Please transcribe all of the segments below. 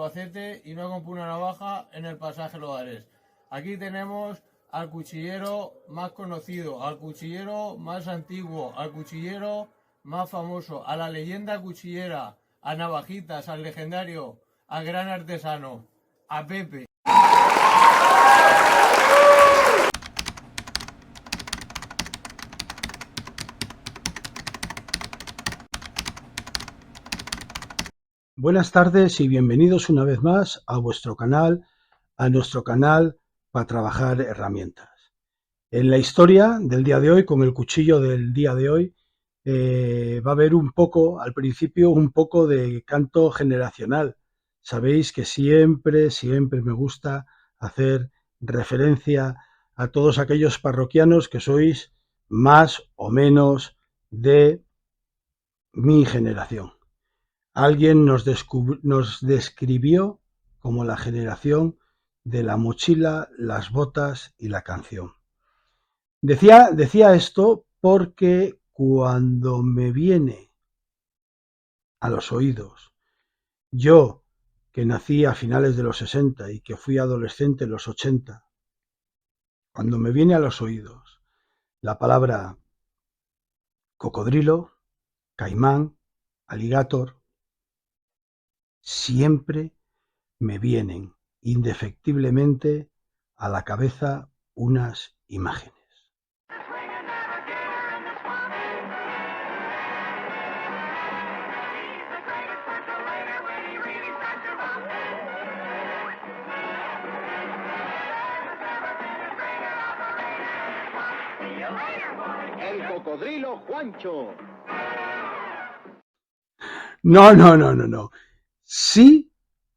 Albacete y no compré una navaja en el pasaje Loares. Aquí tenemos al cuchillero más conocido, al cuchillero más antiguo, al cuchillero más famoso, a la leyenda cuchillera, a Navajitas, al legendario, al gran artesano, a Pepe. Buenas tardes y bienvenidos una vez más a vuestro canal, a nuestro canal para trabajar herramientas. En la historia del día de hoy, con el cuchillo del día de hoy, va a haber un poco, al principio, un poco de canto generacional. Sabéis que siempre me gusta hacer referencia a todos aquellos parroquianos que sois más o menos de mi generación. Alguien nos describió como la generación de la mochila, las botas y la canción. Decía esto porque cuando me viene a los oídos, yo que nací a finales de los 60 y que fui adolescente en los 80, cuando me viene a los oídos la palabra cocodrilo, caimán, alligator, siempre me vienen indefectiblemente a la cabeza unas imágenes. El cocodrilo Juancho. No. Sí,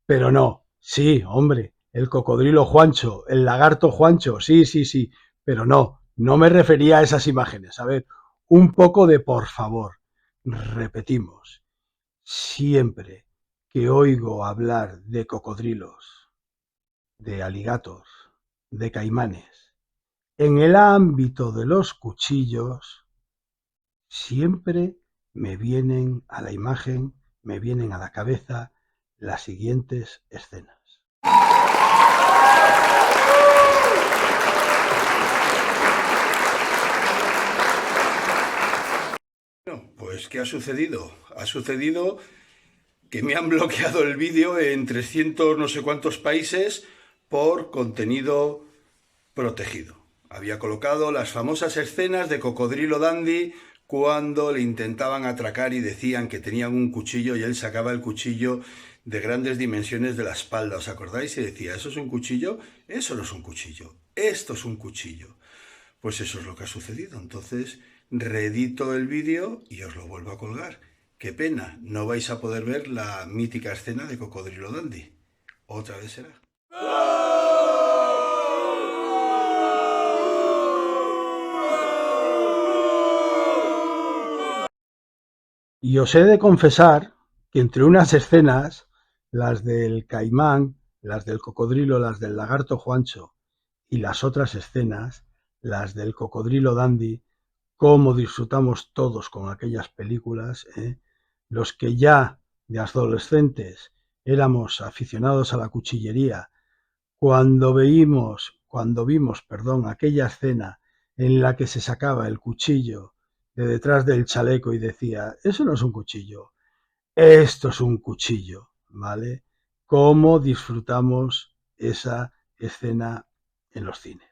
pero no. Sí, hombre, el cocodrilo Juancho, el lagarto Juancho, sí, pero no me refería a esas imágenes. A ver, un poco de por favor. Repetimos, siempre que oigo hablar de cocodrilos, de alligators, de caimanes, en el ámbito de los cuchillos, siempre me vienen a la imagen, me vienen a la cabeza las siguientes escenas. Bueno, pues ¿qué ha sucedido? Ha sucedido que me han bloqueado el vídeo en 300 no sé cuántos países por contenido protegido. Había colocado las famosas escenas de Cocodrilo Dandy cuando le intentaban atracar y decían que tenían un cuchillo y él sacaba el cuchillo de grandes dimensiones de la espalda. ¿Os acordáis? Y decía, ¿eso es un cuchillo? Eso no es un cuchillo. Esto es un cuchillo. Pues eso es lo que ha sucedido. Entonces reedito el vídeo y os lo vuelvo a colgar. Qué pena, no vais a poder ver la mítica escena de Cocodrilo Dandy. Otra vez será. Y os he de confesar que entre unas escenas, las del caimán, las del cocodrilo, las del lagarto Juancho y las otras escenas, las del cocodrilo Dandy, cómo disfrutamos todos con aquellas películas, los que ya de adolescentes éramos aficionados a la cuchillería, cuando vimos, aquella escena en la que se sacaba el cuchillo de detrás del chaleco y decía, eso no es un cuchillo, esto es un cuchillo, ¿vale? Cómo disfrutamos esa escena en los cines.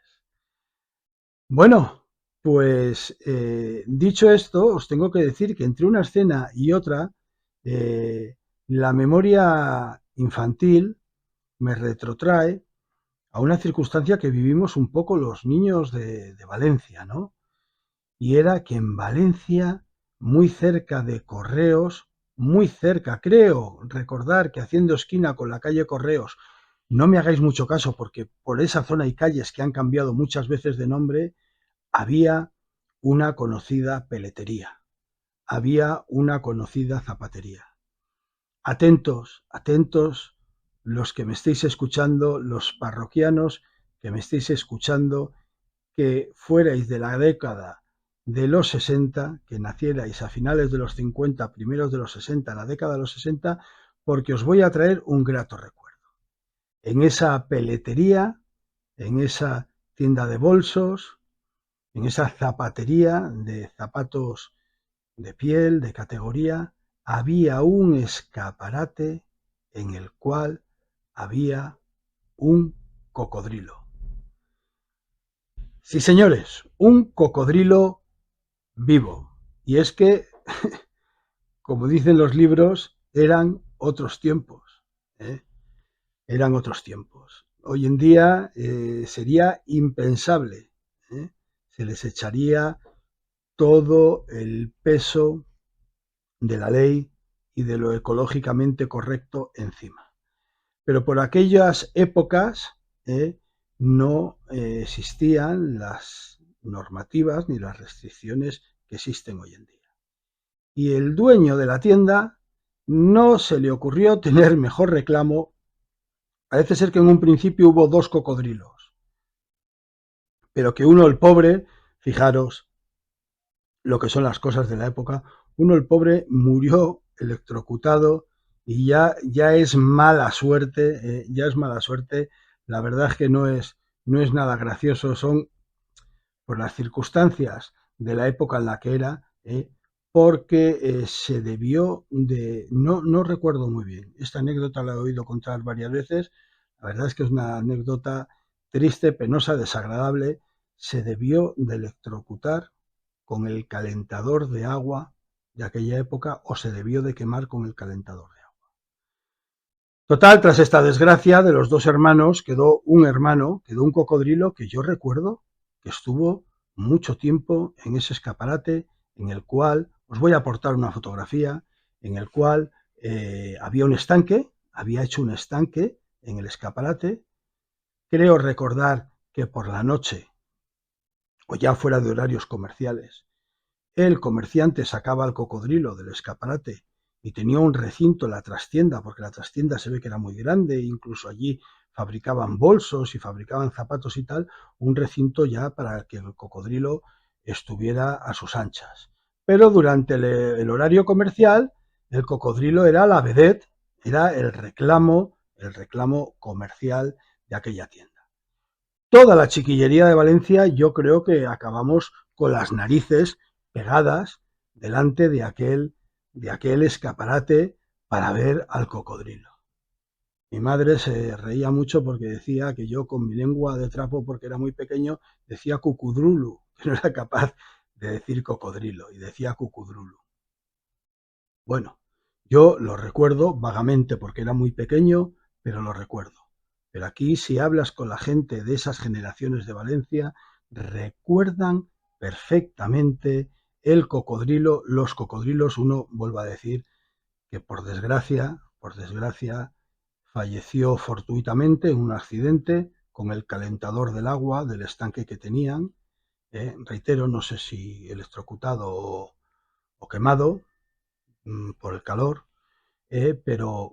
Bueno, pues dicho esto, os tengo que decir que entre una escena y otra, la memoria infantil me retrotrae a una circunstancia que vivimos un poco los niños de Valencia, ¿no? Y era que en Valencia, muy cerca de Correos, muy cerca, creo recordar que haciendo esquina con la calle Correos, no me hagáis mucho caso porque por esa zona hay calles que han cambiado muchas veces de nombre, había una conocida peletería, había una conocida zapatería. Atentos los que me estéis escuchando, los parroquianos que me estéis escuchando, que fuerais de la década de los 60, que nacierais a finales de los 50, primeros de los 60, la década de los 60, porque os voy a traer un grato recuerdo. en esa peletería, en esa tienda de bolsos, en esa zapatería de zapatos de piel, de categoría, había un escaparate en el cual había un cocodrilo. Sí, señores, un cocodrilo vivo. Y es que, como dicen los libros, eran otros tiempos, ¿eh? Eran otros tiempos. Hoy en día sería impensable, ¿eh? Se les echaría todo el peso de la ley y de lo ecológicamente correcto encima. Pero por aquellas épocas no existían las normativas ni las restricciones que existen hoy en día. Y el dueño de la tienda no se le ocurrió tener mejor reclamo. Parece ser que en un principio hubo 2 cocodrilos, pero que uno, el pobre, fijaros lo que son las cosas de la época, uno, el pobre, murió electrocutado y ya es mala suerte, ya es mala suerte. La verdad es que no es nada gracioso, son por las circunstancias de la época en la que era, porque se debió de, no recuerdo muy bien, esta anécdota la he oído contar varias veces, la verdad es que es una anécdota triste, penosa, desagradable. Se debió de electrocutar con el calentador de agua de aquella época, o se debió de quemar con el calentador de agua. Total, tras esta desgracia de los 2 hermanos, quedó un cocodrilo que yo recuerdo que estuvo mucho tiempo en ese escaparate, en el cual, os voy a aportar una fotografía, en el cual había un estanque, había hecho un estanque en el escaparate. Creo recordar que por la noche, o ya fuera de horarios comerciales, el comerciante sacaba al cocodrilo del escaparate y tenía un recinto en la trastienda, porque la trastienda se ve que era muy grande, incluso allí fabricaban bolsos y fabricaban zapatos y tal, un recinto ya para que el cocodrilo estuviera a sus anchas. Pero durante el horario comercial, el cocodrilo era la vedette, era el reclamo comercial de aquella tienda. Toda la chiquillería de Valencia, yo creo que acabamos con las narices pegadas delante de aquel escaparate para ver al cocodrilo. Mi madre se reía mucho porque decía que yo, con mi lengua de trapo, porque era muy pequeño, decía cucudrulu, que no era capaz de decir cocodrilo, y decía cucudrulu. Bueno, yo lo recuerdo vagamente porque era muy pequeño, pero lo recuerdo. Pero aquí, si hablas con la gente de esas generaciones de Valencia, recuerdan perfectamente el cocodrilo, los cocodrilos. Uno, vuelvo a decir, que por desgracia, falleció fortuitamente en un accidente con el calentador del agua del estanque que tenían. Reitero, no sé si electrocutado o quemado por el calor, pero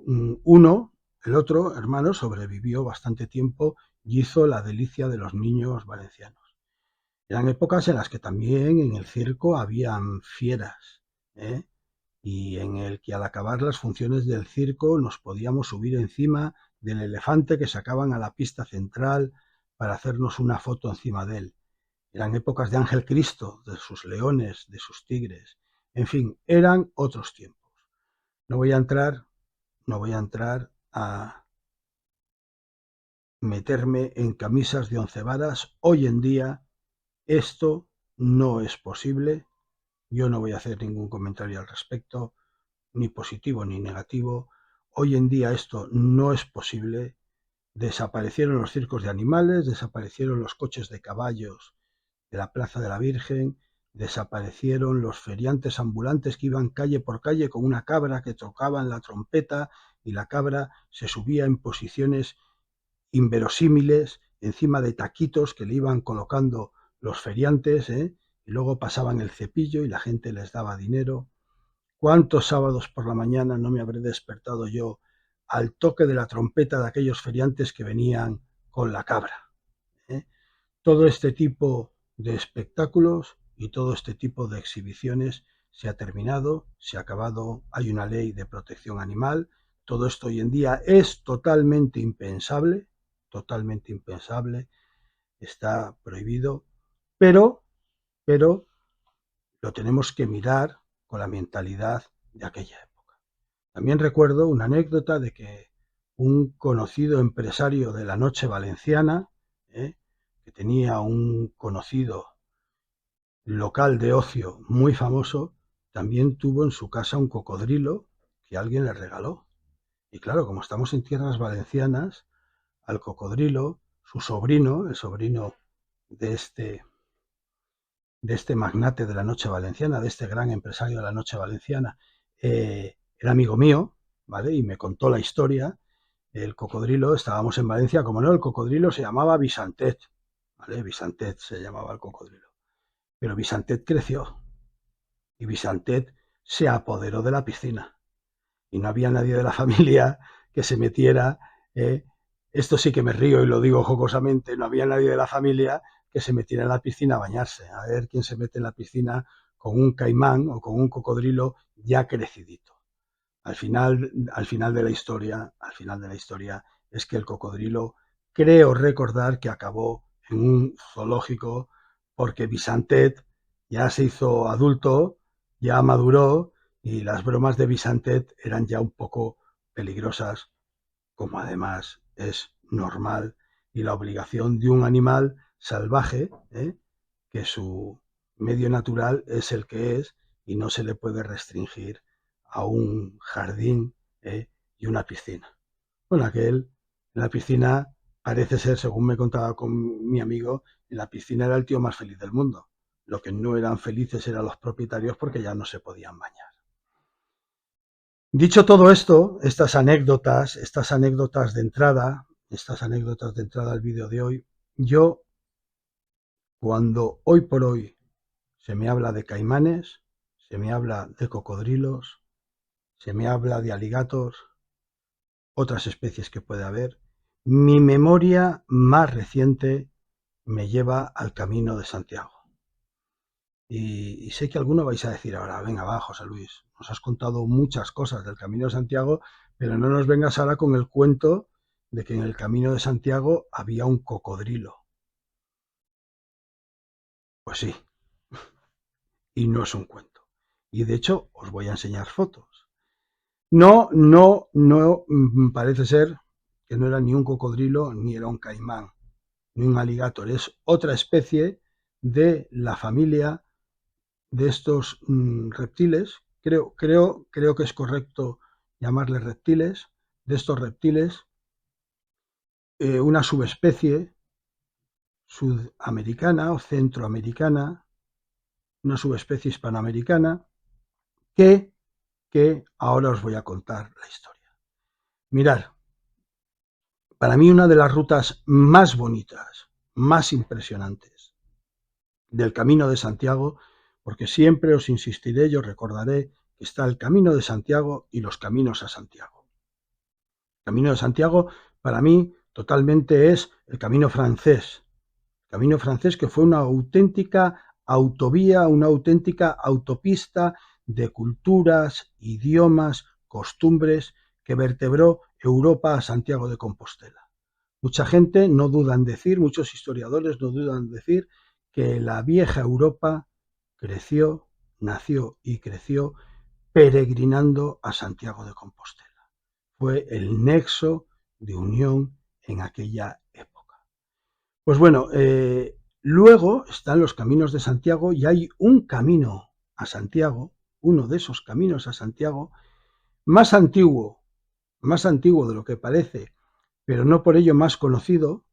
el otro hermano, sobrevivió bastante tiempo y hizo la delicia de los niños valencianos. Eran épocas en las que también en el circo habían fieras, y en el que, al acabar las funciones del circo, nos podíamos subir encima del elefante que sacaban a la pista central para hacernos una foto encima de él. Eran épocas de Ángel Cristo, de sus leones, de sus tigres. En fin, eran otros tiempos. No voy a entrar a meterme en camisas de 11 varas. Hoy en día esto no es posible. Yo no voy a hacer ningún comentario al respecto, ni positivo ni negativo. Hoy en día esto no es posible. Desaparecieron los circos de animales, desaparecieron los coches de caballos de la Plaza de la Virgen, desaparecieron los feriantes ambulantes que iban calle por calle con una cabra que tocaban la trompeta, y la cabra se subía en posiciones inverosímiles encima de taquitos que le iban colocando los feriantes, y luego pasaban el cepillo y la gente les daba dinero. ¿Cuántos sábados por la mañana no me habré despertado yo al toque de la trompeta de aquellos feriantes que venían con la cabra? Todo este tipo de espectáculos y todo este tipo de exhibiciones se ha terminado, se ha acabado. Hay una ley de protección animal, todo esto hoy en día es totalmente impensable, está prohibido, pero lo tenemos que mirar con la mentalidad de aquella época. También recuerdo una anécdota de que un conocido empresario de la noche valenciana, que tenía un conocido local de ocio muy famoso, también tuvo en su casa un cocodrilo que alguien le regaló. Y claro, como estamos en tierras valencianas, al cocodrilo, su sobrino, el sobrino de este magnate de la noche valenciana, de este gran empresario de la noche valenciana, era amigo mío, ¿vale? Y me contó la historia. El cocodrilo, estábamos en Valencia, como no, el cocodrilo se llamaba Visantet, ¿vale? Visantet se llamaba el cocodrilo. Pero Visantet creció y Visantet se apoderó de la piscina. Y no había nadie de la familia que se metiera, esto sí que me río y lo digo jocosamente, no había nadie de la familia que se metiera en la piscina a bañarse, a ver quién se mete en la piscina con un caimán o con un cocodrilo ya crecidito. Al final de la historia es que el cocodrilo, creo recordar que acabó en un zoológico porque Visantet ya se hizo adulto, ya maduró y las bromas de Visantet eran ya un poco peligrosas, como además es normal y la obligación de un animal salvaje, que su medio natural es el que es y no se le puede restringir a un jardín, y una piscina. Bueno, en la piscina parece ser, según me contaba con mi amigo, en la piscina era el tío más feliz del mundo. Lo que no eran felices eran los propietarios porque ya no se podían bañar. Dicho todo esto, estas anécdotas de entrada al vídeo de hoy, yo, cuando hoy por hoy se me habla de caimanes, se me habla de cocodrilos, se me habla de aligators, otras especies que puede haber, mi memoria más reciente me lleva al Camino de Santiago. Y sé que alguno vais a decir ahora, venga, va, José Luis, nos has contado muchas cosas del Camino de Santiago, pero no nos vengas ahora con el cuento de que en el Camino de Santiago había un cocodrilo. Pues sí, y no es un cuento. Y de hecho os voy a enseñar fotos. No, parece ser que no era ni un cocodrilo, ni era un caimán, ni un alligator. Es otra especie de la familia de estos reptiles. Creo que es correcto llamarles reptiles, de estos reptiles, una subespecie sudamericana o centroamericana, una subespecie hispanoamericana, que ahora os voy a contar la historia. Mirad, para mí una de las rutas más bonitas, más impresionantes del Camino de Santiago, porque siempre os insistiré y os recordaré que está el Camino de Santiago y los caminos a Santiago. El Camino de Santiago, para mí, totalmente es el camino francés. El camino francés, que fue una auténtica autovía, una auténtica autopista de culturas, idiomas, costumbres, que vertebró Europa a Santiago de Compostela. Mucha gente no duda en decir, muchos historiadores no dudan en decir que la vieja Europa creció, nació y creció peregrinando a Santiago de Compostela. Fue el nexo de unión en aquella época. Pues bueno, luego están los caminos de Santiago y hay un camino a Santiago, uno de esos caminos a Santiago, más antiguo de lo que parece, pero no por ello más conocido,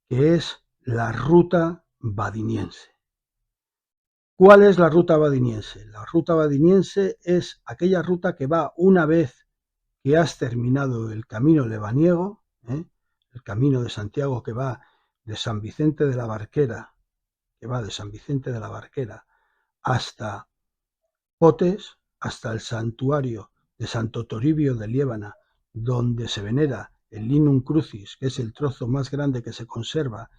que es la ruta vadiniense. ¿Cuál es la ruta vadiniense? La ruta vadiniense es aquella ruta que va una vez que has terminado el camino lebaniego, el camino de Santiago que va de San Vicente de la Barquera, hasta Potes, hasta el santuario de Santo Toribio de Liébana, donde se venera el Linum Crucis, que es el trozo más grande que se conserva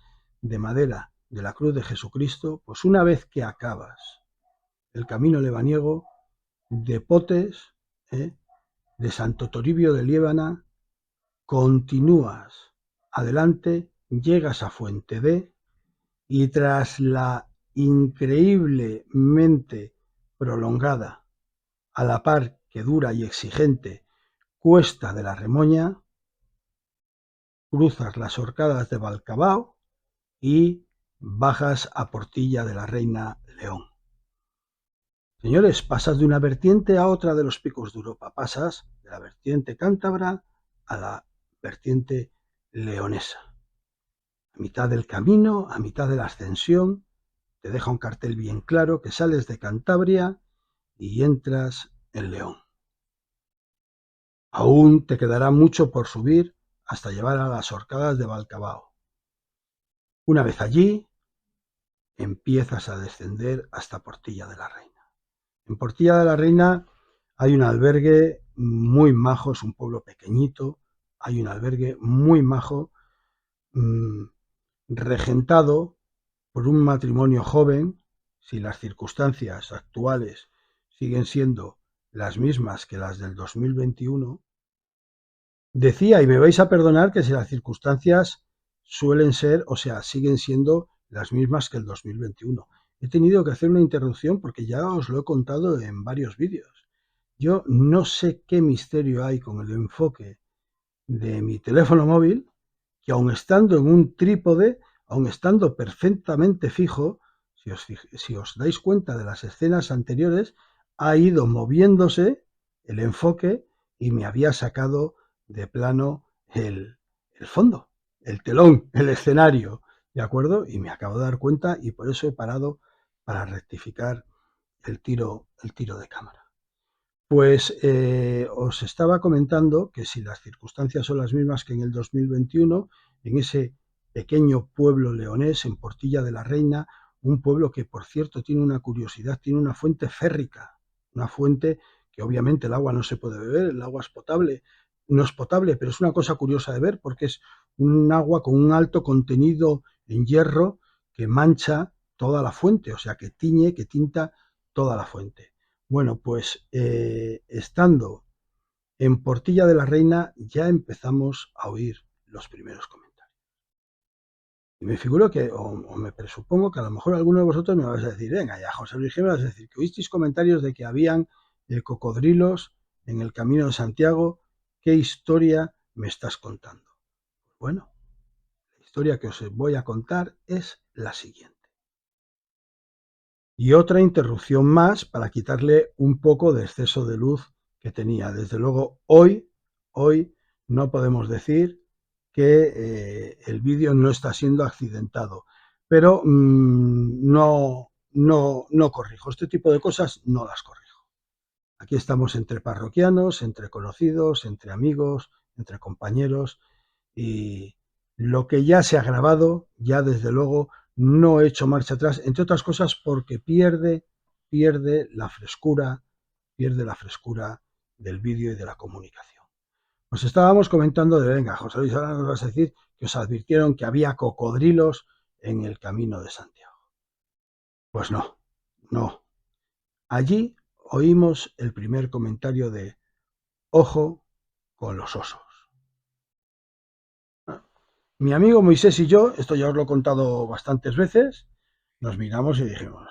de madera de la cruz de Jesucristo. Pues una vez que acabas el camino lebaniego de Potes, de Santo Toribio de Liébana, continúas adelante, llegas a Fuente D y tras la increíblemente prolongada, a la par que dura y exigente, Cuesta de la Remoña, cruzas las Horcadas de Valcabao y bajas a Portilla de la Reina León. Señores, pasas de una vertiente a otra de los picos de Europa, pasas de la vertiente cántabra a la vertiente leonesa. A mitad del camino, a mitad de la ascensión, te deja un cartel bien claro que sales de Cantabria y entras en León. Aún te quedará mucho por subir hasta llegar a las Horcadas de Valcabao. Una vez allí, empiezas a descender hasta Portilla de la Reina. En Portilla de la Reina hay un albergue muy majo, es un pueblo pequeñito, hay un albergue muy majo, regentado por un matrimonio joven. Si las circunstancias actuales siguen siendo las mismas que las del 2021, decía, y me vais a perdonar, que si las circunstancias suelen ser, o sea, siguen siendo las mismas que el 2021. He tenido que hacer una interrupción porque ya os lo he contado en varios vídeos. Yo no sé qué misterio hay con el enfoque de mi teléfono móvil, que aun estando en un trípode, aun estando perfectamente fijo, si os dais cuenta de las escenas anteriores, ha ido moviéndose el enfoque y me había sacado de plano el fondo, el telón, el escenario, ¿de acuerdo? Y me acabo de dar cuenta y por eso he parado para rectificar el tiro de cámara. Pues os estaba comentando que si las circunstancias son las mismas que en el 2021, en ese pequeño pueblo leonés, en Portilla de la Reina, un pueblo que, por cierto, tiene una curiosidad, tiene una fuente férrica, una fuente que obviamente el agua no se puede beber, el agua es potable, no es potable, pero es una cosa curiosa de ver porque es un agua con un alto contenido en hierro que mancha toda la fuente, o sea, que tiñe, que tinta toda la fuente. Bueno, pues estando en Portilla de la Reina ya empezamos a oír los primeros comentarios. Y me figuro que, o me presupongo que a lo mejor alguno de vosotros me vais a decir, venga ya, José Luis, me vas a decir que oísteis comentarios de que habían cocodrilos en el Camino de Santiago. ¿Qué historia me estás contando? Bueno, la historia que os voy a contar es la siguiente. Y otra interrupción más para quitarle un poco de exceso de luz que tenía. Desde luego, hoy no podemos decir que el vídeo no está siendo accidentado, pero no corrijo. Este tipo de cosas no las corrijo. Aquí estamos entre parroquianos, entre conocidos, entre amigos, entre compañeros, y lo que ya se ha grabado, ya desde luego no he hecho marcha atrás, entre otras cosas porque pierde la frescura del vídeo y de la comunicación. Os estábamos comentando de, venga, José Luis, ahora nos vas a decir que os advirtieron que había cocodrilos en el Camino de Santiago. Pues no. Allí oímos el primer comentario de ojo con los osos. Mi amigo Moisés y yo, esto ya os lo he contado bastantes veces, nos miramos y dijimos,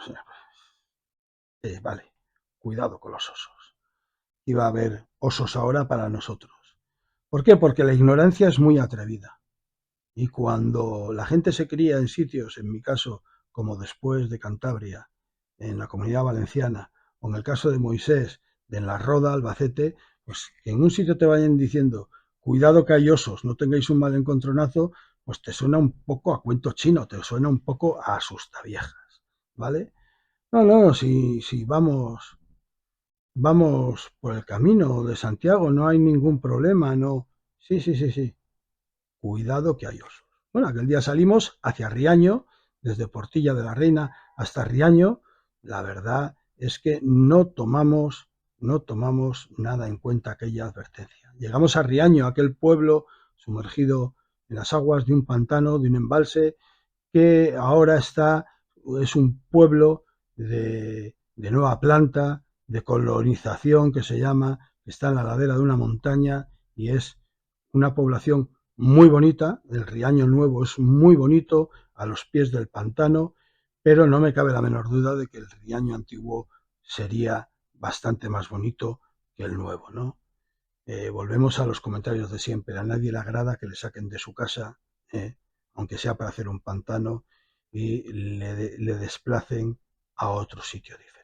vale, cuidado con los osos. Iba a haber osos ahora para nosotros. ¿Por qué? Porque la ignorancia es muy atrevida. Y cuando la gente se cría en sitios, en mi caso, como después de Cantabria, en la Comunidad Valenciana, o en el caso de Moisés, de en La Roda, Albacete, pues que en un sitio te vayan diciendo, cuidado que hay osos, no tengáis un mal encontronazo, pues te suena un poco a cuento chino, te suena un poco a asustaviejas, ¿vale? No, si vamos por el camino de Santiago, no hay ningún problema, no. Sí. Cuidado que hay osos. Bueno, aquel día salimos hacia Riaño, desde Portilla de la Reina hasta Riaño. La verdad es que no tomamos nada en cuenta aquella advertencia. Llegamos a Riaño, aquel pueblo sumergido en las aguas de un pantano, de un embalse, que ahora es un pueblo de nueva planta, de colonización, que se llama, que está en la ladera de una montaña y es una población muy bonita. El Riaño Nuevo es muy bonito a los pies del pantano, pero no me cabe la menor duda de que el Riaño antiguo sería bastante más bonito que el nuevo, ¿no? Volvemos a los comentarios de siempre. A nadie le agrada que le saquen de su casa, aunque sea para hacer un pantano, y le desplacen a otro sitio diferente.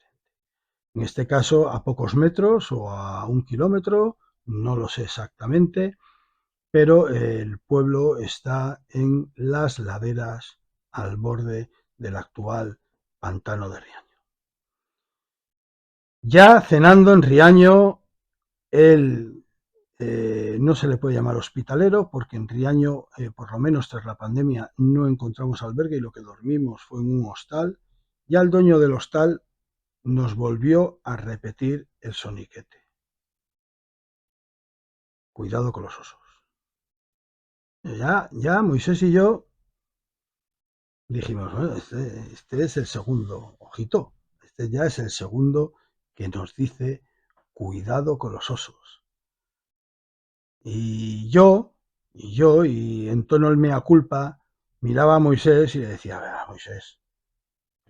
En este caso, a pocos metros o a 1 kilómetro, no lo sé exactamente, pero el pueblo está en las laderas al borde del actual pantano de Riaño. Ya cenando en Riaño, no se le puede llamar hospitalero porque en Riaño, por lo menos tras la pandemia, no encontramos albergue y lo que dormimos fue en un hostal. Ya el dueño del hostal nos volvió a repetir el soniquete. Cuidado con los osos. Ya Moisés y yo dijimos, bueno, este es el segundo, ojito, este ya es el segundo que nos dice cuidado con los osos. Y en tono el mea culpa, miraba a Moisés y le decía, a ver, Moisés,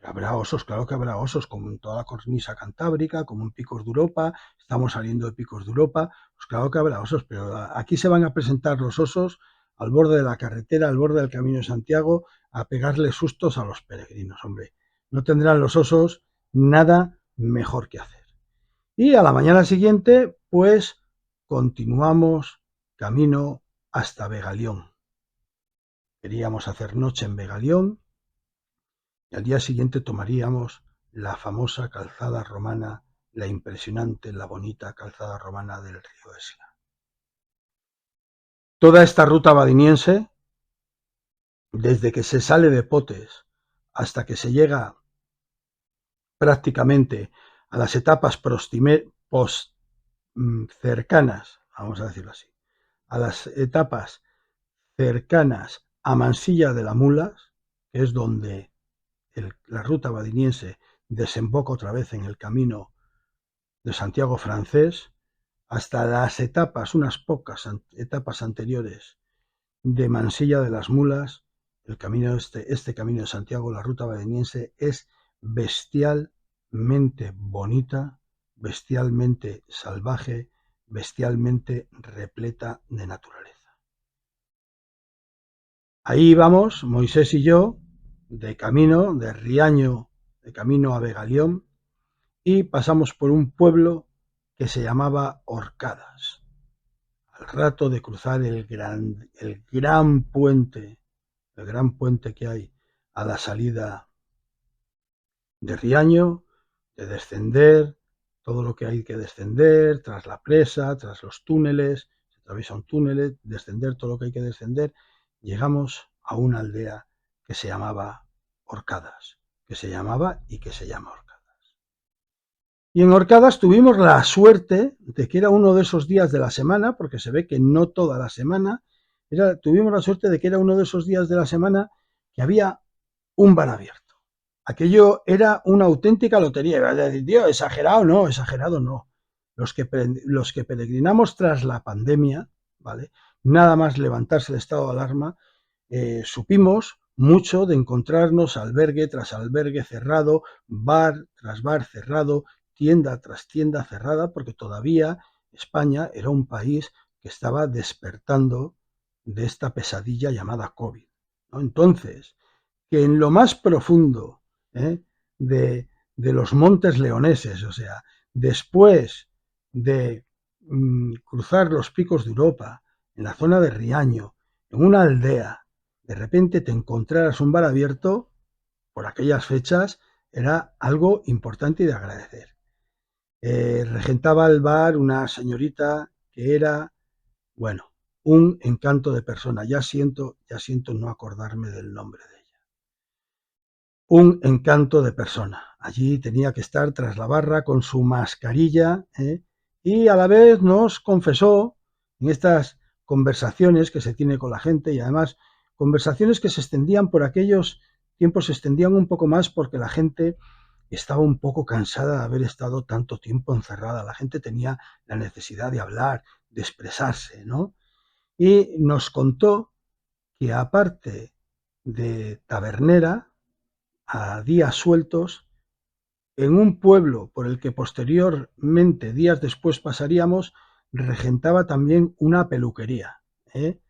habrá osos, claro que habrá osos, como en toda la cornisa cantábrica, como en Picos de Europa, estamos saliendo de Picos de Europa, pues claro que habrá osos, pero aquí se van a presentar los osos al borde de la carretera, al borde del Camino de Santiago, a pegarle sustos a los peregrinos, hombre. No tendrán los osos nada mejor que hacer. Y a la mañana siguiente, pues, continuamos camino hasta Begalión. Queríamos hacer noche en Begalión y al día siguiente tomaríamos la famosa calzada romana, la impresionante, la bonita calzada romana del río Esla. Toda esta ruta badiniense, desde que se sale de Potes hasta que se llega prácticamente a las etapas cercanas, vamos a decirlo así, a las etapas cercanas a Mansilla de la Mulas, que es donde la ruta badiniense desemboca otra vez en el camino de Santiago francés, hasta las etapas, unas pocas etapas anteriores de Mansilla de las Mulas, el camino este camino de Santiago, la ruta badiniense, es bestialmente bonita, bestialmente salvaje, bestialmente repleta de naturaleza. Ahí vamos, Moisés y yo, de camino, de Riaño, de camino a Begalión, y pasamos por un pueblo que se llamaba Orcadas. Al rato de cruzar el gran puente que hay a la salida de Riaño, de descender, todo lo que hay que descender, tras la presa, tras los túneles, se atraviesa un túnel, descender todo lo que hay que descender, llegamos a una aldea que se llamaba Orcadas, que se llamaba y que se llama Orcadas. Y en Orcadas tuvimos la suerte de que era uno de esos días de la semana, porque se ve que no toda la semana, tuvimos la suerte de que era uno de esos días de la semana que había un bar abierto. Aquello era una auténtica lotería. Iba a decir, tío, exagerado no. Los que peregrinamos tras la pandemia, ¿vale? Nada más levantarse el estado de alarma, supimos mucho de encontrarnos albergue tras albergue cerrado, bar tras bar cerrado, tienda tras tienda cerrada, porque todavía España era un país que estaba despertando de esta pesadilla llamada COVID, ¿no? Entonces, que en lo más profundo de los montes leoneses, o sea, después de cruzar los picos de Europa, en la zona de Riaño, en una aldea, de repente te encontraras un bar abierto, por aquellas fechas, era algo importante y de agradecer. Regentaba el bar una señorita que era, bueno, un encanto de persona. Ya siento no acordarme del nombre de ella. Un encanto de persona. Allí tenía que estar tras la barra con su mascarilla, y a la vez nos confesó en estas conversaciones que se tiene con la gente, y además conversaciones que se extendían por aquellos tiempos, se extendían un poco más porque la gente estaba un poco cansada de haber estado tanto tiempo encerrada. La gente tenía la necesidad de hablar, de expresarse, ¿no? Y nos contó que aparte de tabernera, a días sueltos, en un pueblo por el que posteriormente, días después pasaríamos, regentaba también una peluquería, ¿eh?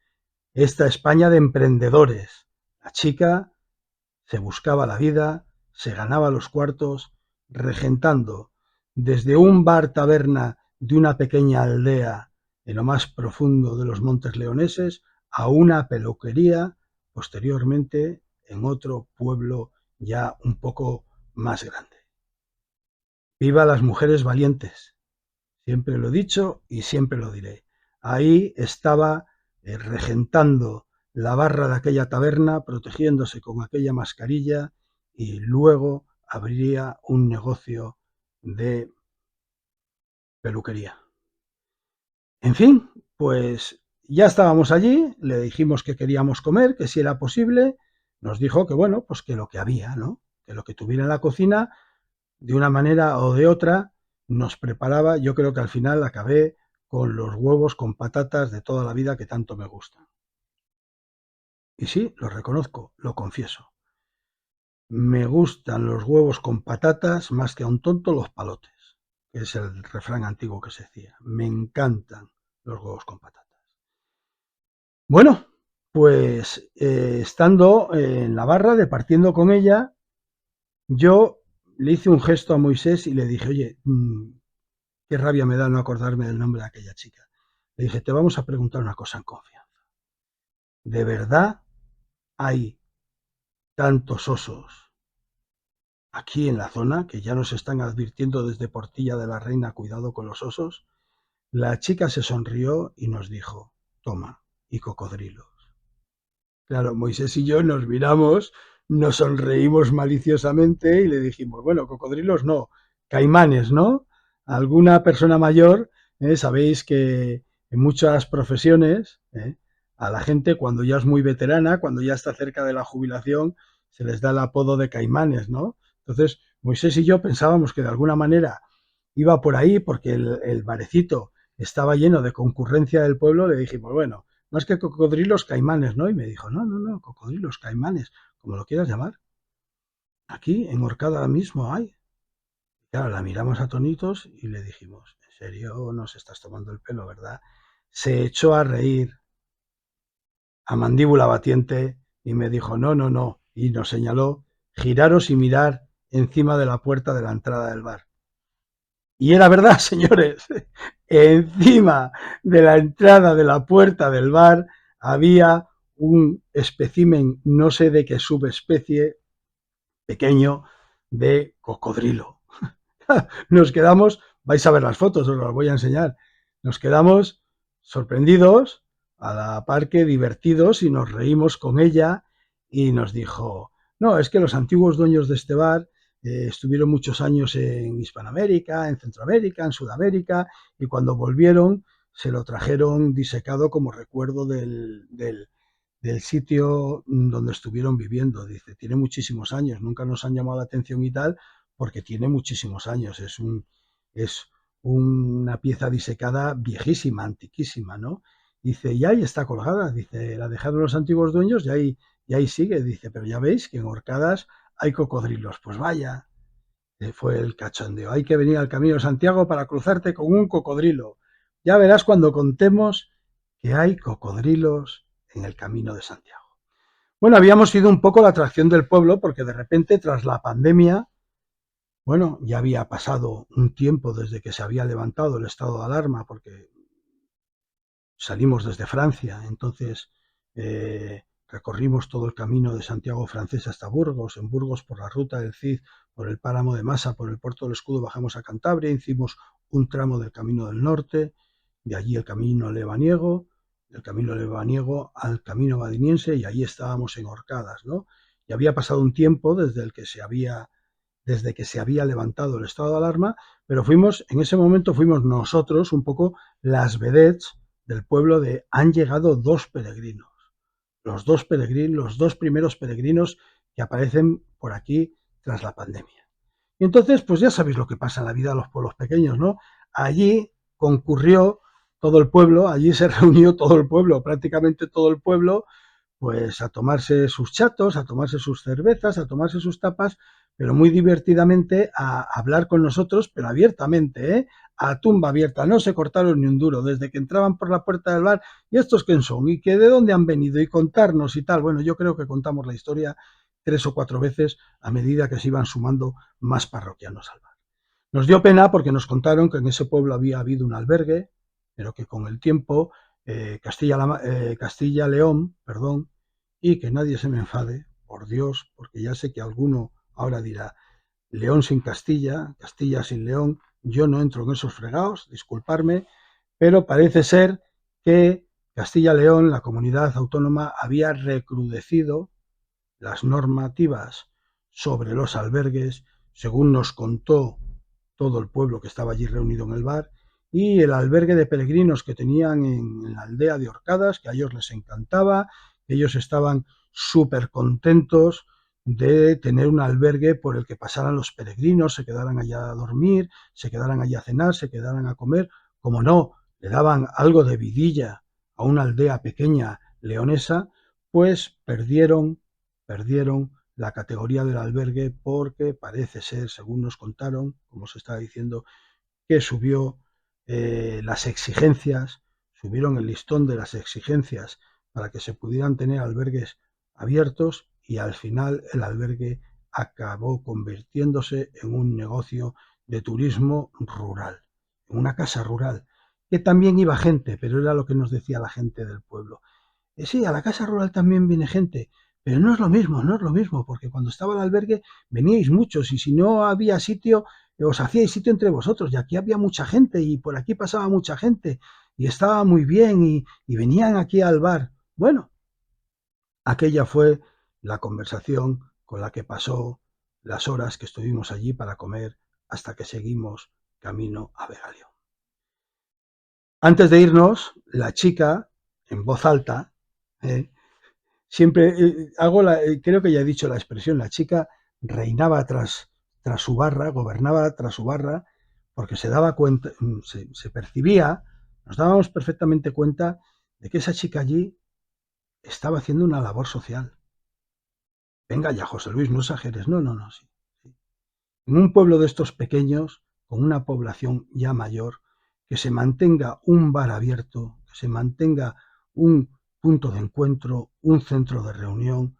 Esta España de emprendedores. La chica se buscaba la vida, se ganaba los cuartos, regentando desde un bar taberna de una pequeña aldea en lo más profundo de los Montes Leoneses a una peluquería posteriormente en otro pueblo ya un poco más grande. Viva las mujeres valientes, siempre lo he dicho y siempre lo diré. Ahí estaba regentando la barra de aquella taberna, protegiéndose con aquella mascarilla y luego abriría un negocio de peluquería. En fin, pues ya estábamos allí, le dijimos que queríamos comer, que si era posible, nos dijo que bueno, pues que lo que había, ¿no? Que lo que tuviera en la cocina, de una manera o de otra, nos preparaba. Yo creo que al final acabé con los huevos con patatas de toda la vida que tanto me gustan. Y sí, lo reconozco, lo confieso. Me gustan los huevos con patatas más que a un tonto los palotes, que es el refrán antiguo que se decía. Me encantan los huevos con patatas. Bueno, pues estando en la barra, departiendo con ella, yo le hice un gesto a Moisés y le dije, oye, qué rabia me da no acordarme del nombre de aquella chica. Le dije, te vamos a preguntar una cosa en confianza. ¿De verdad hay tantos osos aquí en la zona que ya nos están advirtiendo desde Portilla de la Reina, cuidado con los osos? La chica se sonrió y nos dijo, toma, y cocodrilos. Claro, Moisés y yo nos miramos, nos sonreímos maliciosamente y le dijimos, bueno, cocodrilos no, caimanes, ¿no? Alguna persona mayor, sabéis que en muchas profesiones, a la gente cuando ya es muy veterana, cuando ya está cerca de la jubilación, se les da el apodo de caimanes, ¿no? Entonces, Moisés y yo pensábamos que de alguna manera iba por ahí porque el barecito estaba lleno de concurrencia del pueblo, le dijimos, bueno, más que cocodrilos, caimanes, ¿no? Y me dijo, no, no, no, cocodrilos, caimanes, como lo quieras llamar. Aquí, en Orcada mismo hay. Claro, la miramos atonitos y le dijimos, ¿en serio nos estás tomando el pelo, verdad? Se echó a reír a mandíbula batiente y me dijo, no, no, no. Y nos señaló, giraros y mirar encima de la puerta de la entrada del bar. Y era verdad, señores, encima de la entrada de la puerta del bar había un espécimen, no sé de qué subespecie, pequeño, de cocodrilo. Nos quedamos, vais a ver las fotos, os las voy a enseñar, nos quedamos sorprendidos, a la par que divertidos, y nos reímos con ella y nos dijo, no, es que los antiguos dueños de este bar estuvieron muchos años en Hispanoamérica, en Centroamérica, en Sudamérica, y cuando volvieron se lo trajeron disecado como recuerdo del sitio donde estuvieron viviendo. Dice, tiene muchísimos años, nunca nos han llamado la atención y tal, porque tiene muchísimos años, es una pieza disecada viejísima, antiquísima, ¿no? Dice, y ahí está colgada, dice, la dejaron los antiguos dueños y ahí sigue, dice, pero ya veis que en Orcadas hay cocodrilos, pues vaya, fue el cachondeo, hay que venir al Camino de Santiago para cruzarte con un cocodrilo, ya verás cuando contemos que hay cocodrilos en el Camino de Santiago. Bueno, habíamos sido un poco la atracción del pueblo porque de repente tras la pandemia, bueno, ya había pasado un tiempo desde que se había levantado el estado de alarma porque salimos desde Francia, entonces recorrimos todo el camino de Santiago francés hasta Burgos, en Burgos por la ruta del Cid, por el páramo de Masa, por el puerto del Escudo bajamos a Cantabria, hicimos un tramo del Camino del Norte, de allí el camino lebaniego, del camino lebaniego al camino badiniense y allí estábamos en Orcadas, ¿no? Y había pasado un tiempo desde que se había levantado el estado de alarma, pero en ese momento fuimos nosotros un poco las vedettes del pueblo de han llegado dos peregrinos, los dos primeros peregrinos que aparecen por aquí tras la pandemia. Y entonces, pues ya sabéis lo que pasa en la vida de los pueblos pequeños, ¿no? Allí concurrió todo el pueblo, allí se reunió todo el pueblo, prácticamente todo el pueblo, pues a tomarse sus chatos, a tomarse sus cervezas, a tomarse sus tapas, pero muy divertidamente a hablar con nosotros, pero abiertamente, ¿eh? A tumba abierta, no se cortaron ni un duro, desde que entraban por la puerta del bar, ¿y estos quién son? ¿Y que de dónde han venido? Y contarnos y tal. Bueno, yo creo que contamos la historia 3 o 4 veces a medida que se iban sumando más parroquianos al bar. Nos dio pena porque nos contaron que en ese pueblo había habido un albergue, pero que con el tiempo Castilla-León, perdón, y que nadie se me enfade, por Dios, porque ya sé que alguno ahora dirá, León sin Castilla, Castilla sin León, yo no entro en esos fregados, disculparme, pero parece ser que Castilla-León, la comunidad autónoma, había recrudecido las normativas sobre los albergues, según nos contó todo el pueblo que estaba allí reunido en el bar, y el albergue de peregrinos que tenían en la aldea de Orcadas, que a ellos les encantaba, ellos estaban súper contentos de tener un albergue por el que pasaran los peregrinos, se quedaran allá a dormir, se quedaran allá a cenar, se quedaran a comer, como no, le daban algo de vidilla a una aldea pequeña leonesa, pues perdieron la categoría del albergue porque parece ser, según nos contaron, como se estaba diciendo, que subió las exigencias, subieron el listón de las exigencias para que se pudieran tener albergues abiertos y al final el albergue acabó convirtiéndose en un negocio de turismo rural, en una casa rural, que también iba gente, pero era lo que nos decía la gente del pueblo. Sí, a la casa rural también viene gente, pero no es lo mismo, no es lo mismo, porque cuando estaba el albergue veníais muchos y si no había sitio, os hacíais sitio entre vosotros y aquí había mucha gente y por aquí pasaba mucha gente y estaba muy bien y venían aquí al bar. Bueno, aquella fue la conversación con la que pasó las horas que estuvimos allí para comer hasta que seguimos camino a Begalión. Antes de irnos, la chica, en voz alta, siempre creo que ya he dicho la expresión, la chica reinaba tras su barra, gobernaba tras su barra, porque se daba cuenta, se percibía, nos dábamos perfectamente cuenta de que esa chica allí estaba haciendo una labor social. Venga ya, José Luis, no exageres, no, sí. En un pueblo de estos pequeños, con una población ya mayor, que se mantenga un bar abierto, que se mantenga un punto de encuentro, un centro de reunión,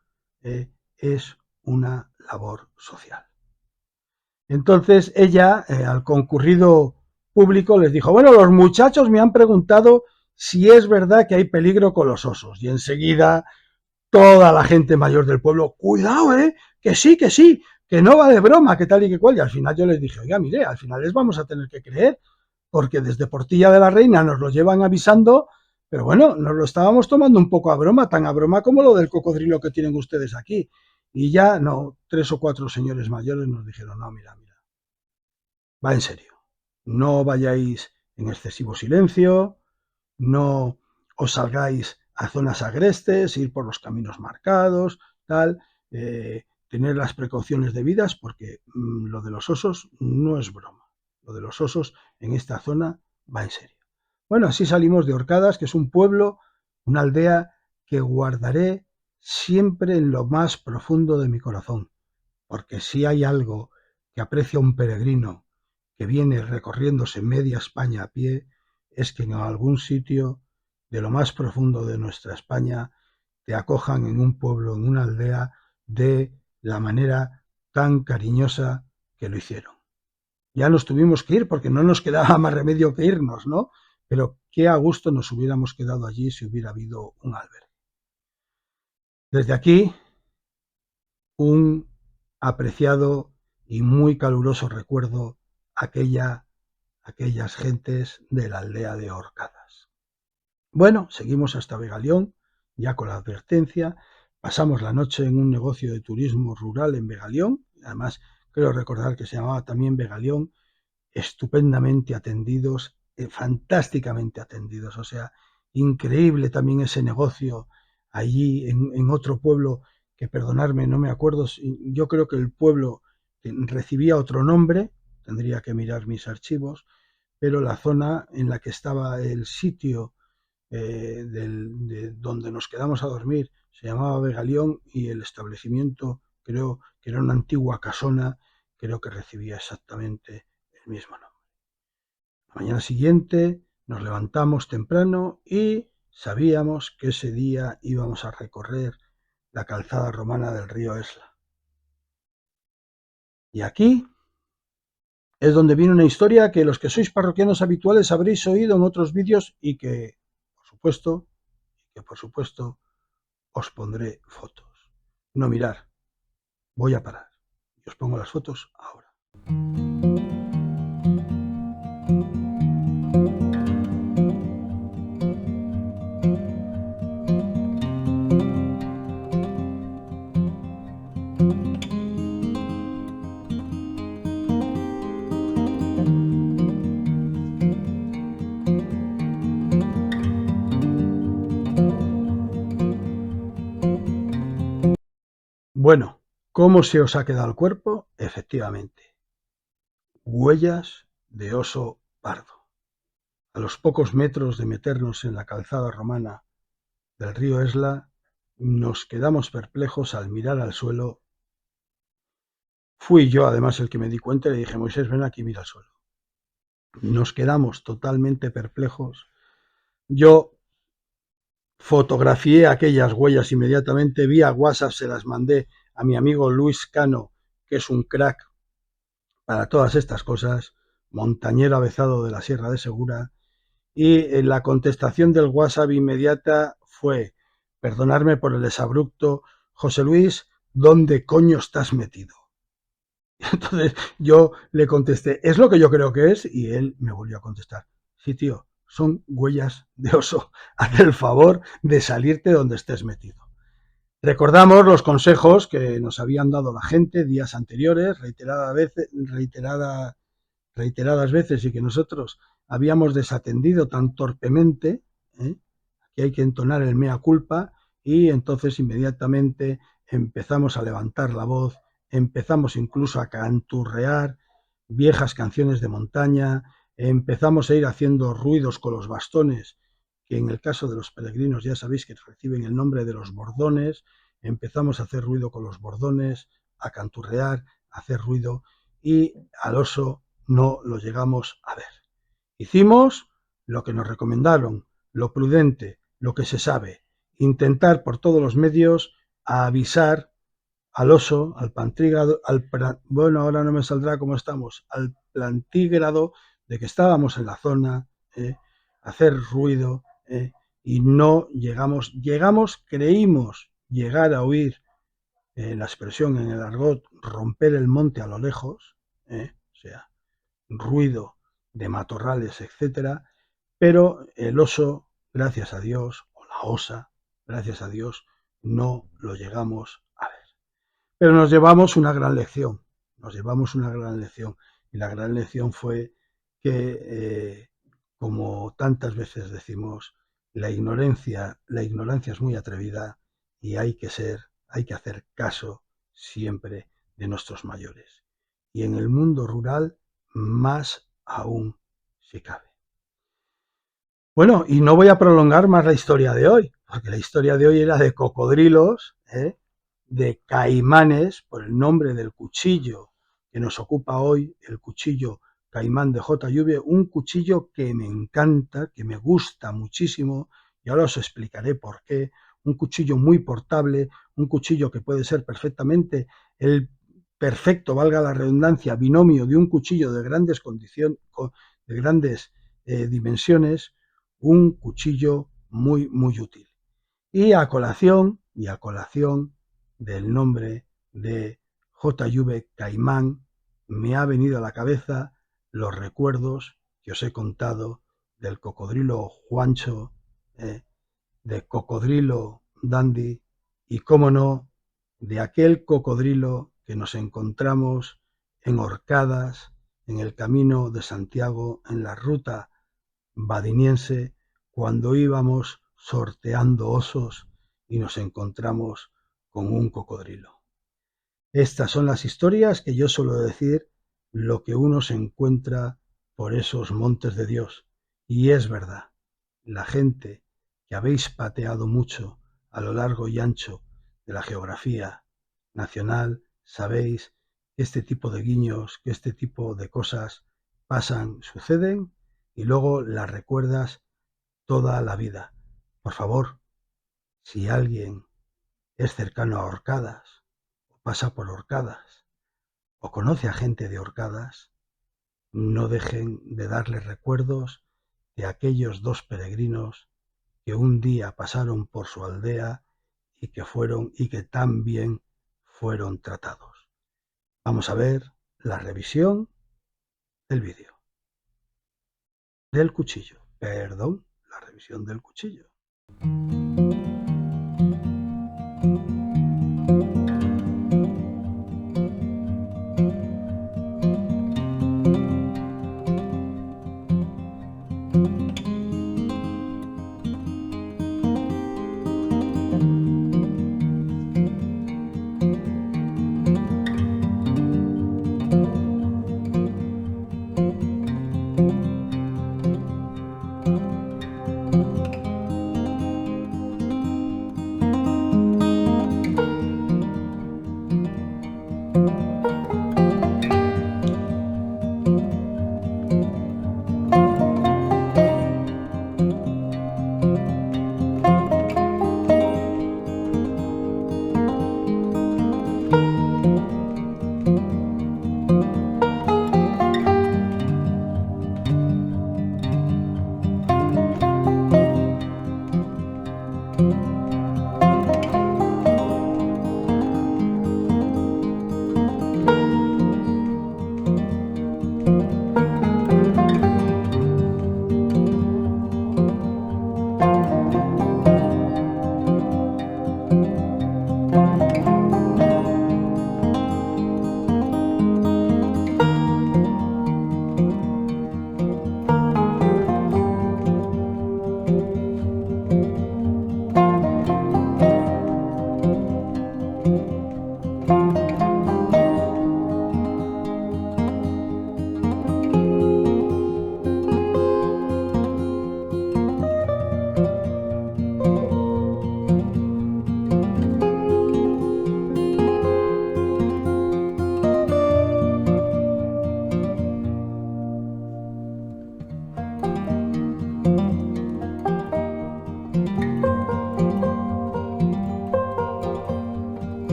es una labor social. Entonces ella, al concurrido público, les dijo, bueno, los muchachos me han preguntado si es verdad que hay peligro con los osos. Y enseguida toda la gente mayor del pueblo, cuidado, que sí, que no va de broma, que tal y que cual. Y al final yo les dije, oiga, mire, al final les vamos a tener que creer, porque desde Portilla de la Reina nos lo llevan avisando, pero bueno, nos lo estábamos tomando un poco a broma, tan a broma como lo del cocodrilo que tienen ustedes aquí. Y ya, no, 3 o 4 señores mayores nos dijeron, no, mira, va en serio, no vayáis en excesivo silencio, no os salgáis a zonas agrestes, ir por los caminos marcados, tal, tener las precauciones debidas porque lo de los osos no es broma. Lo de los osos en esta zona va en serio. Bueno, así salimos de Orcadas, que es un pueblo, una aldea que guardaré siempre en lo más profundo de mi corazón, porque si hay algo que aprecia un peregrino que viene recorriéndose media España a pie, es que en algún sitio de lo más profundo de nuestra España te acojan en un pueblo, en una aldea, de la manera tan cariñosa que lo hicieron. Ya nos tuvimos que ir porque no nos quedaba más remedio que irnos, ¿no? Pero qué a gusto nos hubiéramos quedado allí si hubiera habido un albergue. Desde aquí, un apreciado y muy caluroso recuerdo a aquellas gentes de la aldea de Orcadas. Bueno, seguimos hasta Begalión, ya con la advertencia. Pasamos la noche en un negocio de turismo rural en Begalión. Además, creo recordar que se llamaba también Begalión. Estupendamente atendidos, fantásticamente atendidos. O sea, increíble también ese negocio allí en otro pueblo que, perdonadme, no me acuerdo. Yo creo que el pueblo recibía otro nombre, tendría que mirar mis archivos, pero la zona en la que estaba el sitio de donde nos quedamos a dormir se llamaba Begalión y el establecimiento creo que era una antigua casona, creo que recibía exactamente el mismo nombre. La mañana siguiente nos levantamos temprano y sabíamos que ese día íbamos a recorrer la calzada romana del río Esla. Y aquí es donde viene una historia que los que sois parroquianos habituales habréis oído en otros vídeos y que, por supuesto, os pondré fotos. No, mirar, voy a parar y os pongo las fotos ahora. Bueno, ¿cómo se os ha quedado el cuerpo? Efectivamente, huellas de oso pardo. A los pocos metros de meternos en la calzada romana del río Esla, nos quedamos perplejos al mirar al suelo. Fui yo además el que me di cuenta y le dije, Moisés, ven aquí, mira al suelo. Nos quedamos totalmente perplejos. Yo fotografié aquellas huellas inmediatamente, vía WhatsApp, se las mandé a mi amigo Luis Cano, que es un crack para todas estas cosas, montañero avezado de la Sierra de Segura, y la contestación del WhatsApp inmediata fue, perdonarme por el desabrupto, José Luis, ¿dónde coño estás metido? Entonces yo le contesté, es lo que yo creo que es, y él me volvió a contestar, sí tío, son huellas de oso, haz el favor de salirte donde estés metido. Recordamos los consejos que nos habían dado la gente días anteriores, reiteradas veces, y que nosotros habíamos desatendido tan torpemente, que hay que entonar el mea culpa, y entonces inmediatamente empezamos a levantar la voz, empezamos incluso a canturrear viejas canciones de montaña, empezamos a ir haciendo ruidos con los bastones, que en el caso de los peregrinos ya sabéis que reciben el nombre de los bordones, empezamos a hacer ruido con los bordones, a canturrear, a hacer ruido, y al oso no lo llegamos a ver. Hicimos lo que nos recomendaron, lo prudente, lo que se sabe, intentar por todos los medios a avisar al oso, al plantígrado, bueno, ahora no me saldrá cómo estamos, al plantígrado de que estábamos en la zona, hacer ruido, y no llegamos, creímos llegar a oír la expresión en el argot, romper el monte a lo lejos, o sea, ruido de matorrales, etcétera, pero el oso, gracias a Dios, o la osa, gracias a Dios, no lo llegamos a ver. Pero nos llevamos una gran lección, y la gran lección fue que, como tantas veces decimos, la ignorancia es muy atrevida y hay que hacer caso siempre de nuestros mayores. Y en el mundo rural, más aún si cabe. Bueno, y no voy a prolongar más la historia de hoy, porque la historia de hoy era de cocodrilos, de caimanes, por el nombre del cuchillo que nos ocupa hoy, el cuchillo Caimán de J.V., un cuchillo que me encanta, que me gusta muchísimo, y ahora os explicaré por qué. Un cuchillo muy portable, un cuchillo que puede ser perfectamente el perfecto, valga la redundancia, binomio de un cuchillo de grandes condiciones, de grandes dimensiones, un cuchillo muy, muy útil. Y a colación del nombre de J.V. Caimán, me ha venido a la cabeza los recuerdos que os he contado del cocodrilo Juancho, de cocodrilo Dandy, y cómo no, de aquel cocodrilo que nos encontramos en Orcadas, en el camino de Santiago, en la ruta badiniense, cuando íbamos sorteando osos y nos encontramos con un cocodrilo. Estas son las historias que yo suelo decir, lo que uno se encuentra por esos montes de Dios. Y es verdad, la gente que habéis pateado mucho a lo largo y ancho de la geografía nacional, sabéis que este tipo de guiños, que este tipo de cosas pasan, suceden y luego las recuerdas toda la vida. Por favor, si alguien es cercano a Orcadas, o pasa por Orcadas, o conoce a gente de Orcadas, no dejen de darle recuerdos de aquellos dos peregrinos que un día pasaron por su aldea y que tan bien fueron tratados. Vamos a ver la revisión del vídeo. Del cuchillo. Perdón, la revisión del cuchillo.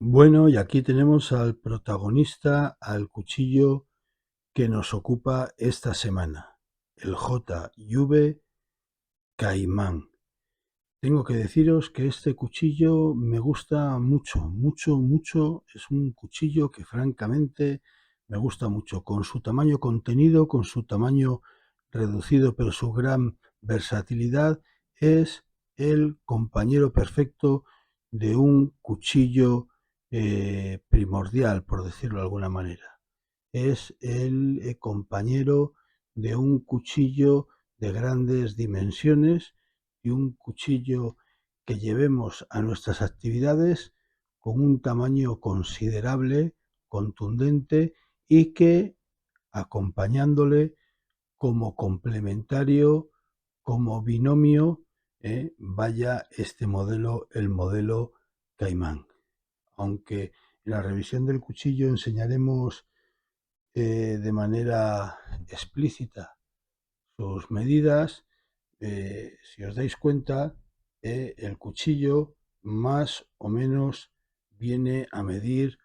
Bueno, y aquí tenemos al protagonista, al cuchillo que nos ocupa esta semana, el JV Caimán. Tengo que deciros que este cuchillo me gusta mucho, mucho, mucho. Es un cuchillo que francamente me gusta mucho, con su tamaño contenido, con su tamaño reducido, pero su gran versatilidad. Es el compañero perfecto de un cuchillo primordial, por decirlo de alguna manera. Es el compañero de un cuchillo de grandes dimensiones y un cuchillo que llevemos a nuestras actividades con un tamaño considerable, contundente, y que acompañándole como complementario, como binomio, vaya este modelo, el modelo Caimán. Aunque en la revisión del cuchillo enseñaremos de manera explícita sus medidas, si os dais cuenta, el cuchillo más o menos viene a medir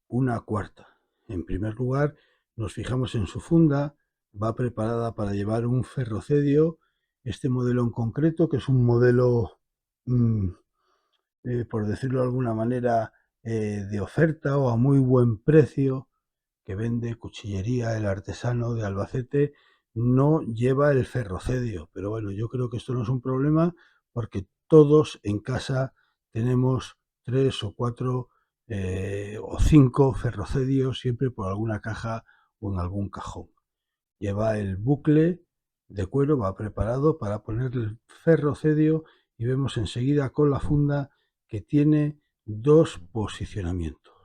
1/4. En primer lugar, nos fijamos en su funda, va preparada para llevar un ferrocedio este modelo en concreto, que es un modelo, por decirlo de alguna manera, de oferta o a muy buen precio, que vende Cuchillería El Artesano de Albacete, no lleva el ferrocedio. Pero bueno, yo creo que esto no es un problema porque todos en casa tenemos 3 o 4 o 5 ferrocedios siempre por alguna caja o en algún cajón. Lleva el bucle de cuero, va preparado para poner el ferrocedio y vemos enseguida con la funda que tiene dos posicionamientos.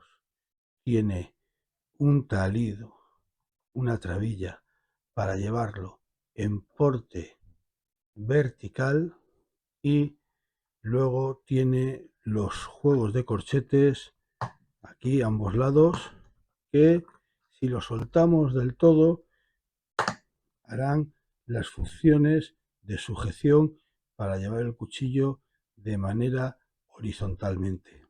Tiene un talido, una trabilla para llevarlo en porte vertical y luego tiene los juegos de corchetes aquí a ambos lados que si los soltamos del todo harán las funciones de sujeción para llevar el cuchillo de manera horizontalmente.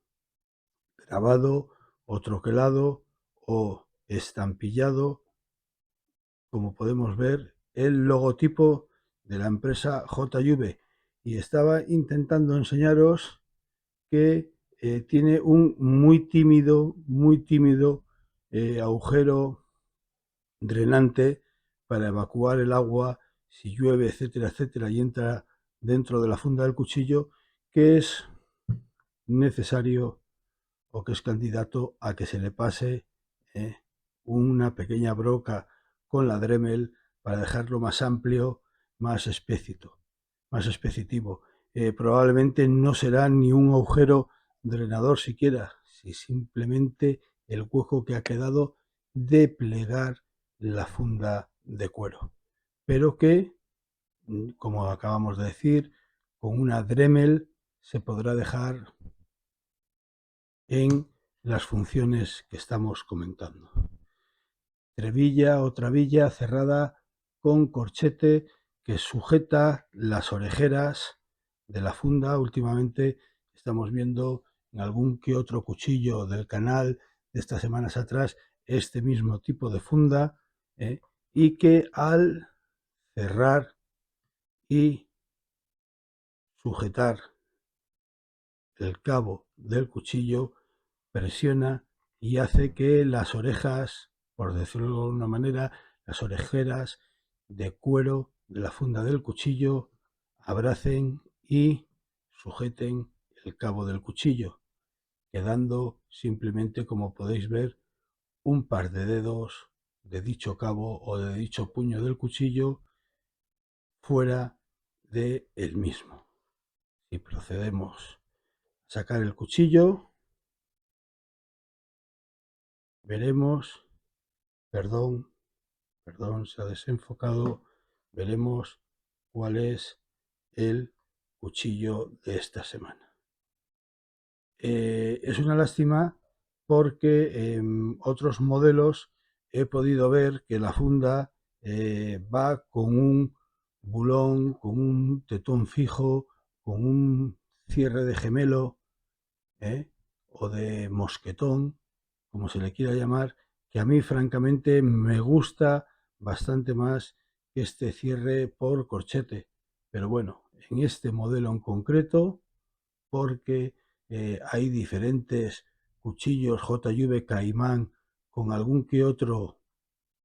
Grabado o troquelado o estampillado, como podemos ver, el logotipo de la empresa JV. Y estaba intentando enseñaros que tiene un muy tímido agujero drenante para evacuar el agua si llueve, etcétera, etcétera, y entra dentro de la funda del cuchillo, que es necesario o que es candidato a que se le pase una pequeña broca con la Dremel para dejarlo más amplio, más expeditivo. Probablemente no será ni un agujero drenador siquiera, si simplemente el hueco que ha quedado de plegar la funda de cuero, pero que, como acabamos de decir, con una Dremel se podrá dejar en las funciones que estamos comentando. Trebilla o trabilla cerrada con corchete que sujeta las orejeras de la funda. Últimamente estamos viendo en algún que otro cuchillo del canal de estas semanas atrás este mismo tipo de funda, y que al cerrar y sujetar el cabo del cuchillo presiona y hace que las orejas, por decirlo de alguna manera, las orejeras de cuero de la funda del cuchillo abracen y sujeten el cabo del cuchillo, quedando simplemente, como podéis ver, un par de dedos de dicho cabo o de dicho puño del cuchillo fuera de el mismo. Si procedemos a sacar el cuchillo, veremos, perdón, se ha desenfocado, veremos cuál es el cuchillo de esta semana. Es una lástima porque en otros modelos he podido ver que la funda va con un bulón, con un tetón fijo, con un cierre de gemelo o de mosquetón, como se le quiera llamar, que a mí francamente me gusta bastante más que este cierre por corchete. Pero bueno, en este modelo en concreto, porque hay diferentes cuchillos JV Caimán con algún que otro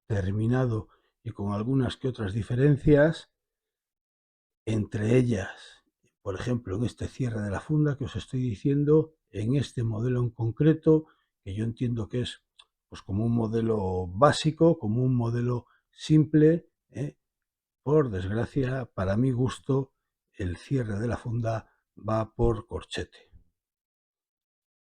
terminado y con algunas que otras diferencias, entre ellas, por ejemplo, en este cierre de la funda que os estoy diciendo, en este modelo en concreto, que yo entiendo que es pues como un modelo básico, como un modelo simple, por desgracia, para mi gusto, el cierre de la funda va por corchete.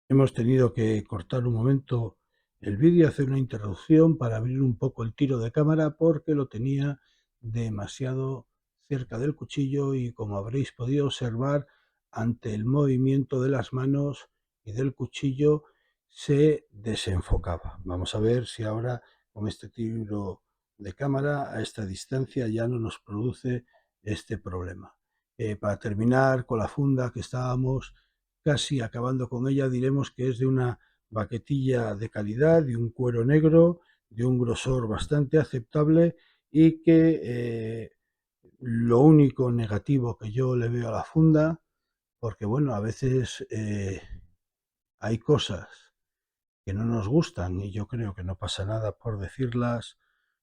Hemos tenido que cortar un momento el vídeo, hacer una interrupción para abrir un poco el tiro de cámara porque lo tenía demasiado cerca del cuchillo y, como habréis podido observar, ante el movimiento de las manos y del cuchillo se desenfocaba. Vamos a ver si ahora con este tiro de cámara a esta distancia ya no nos produce este problema. Para terminar con la funda, que estábamos casi acabando con ella, diremos que es de una baquetilla de calidad, de un cuero negro, de un grosor bastante aceptable y que lo único negativo que yo le veo a la funda, porque bueno, a veces hay cosas que no nos gustan y yo creo que no pasa nada por decirlas.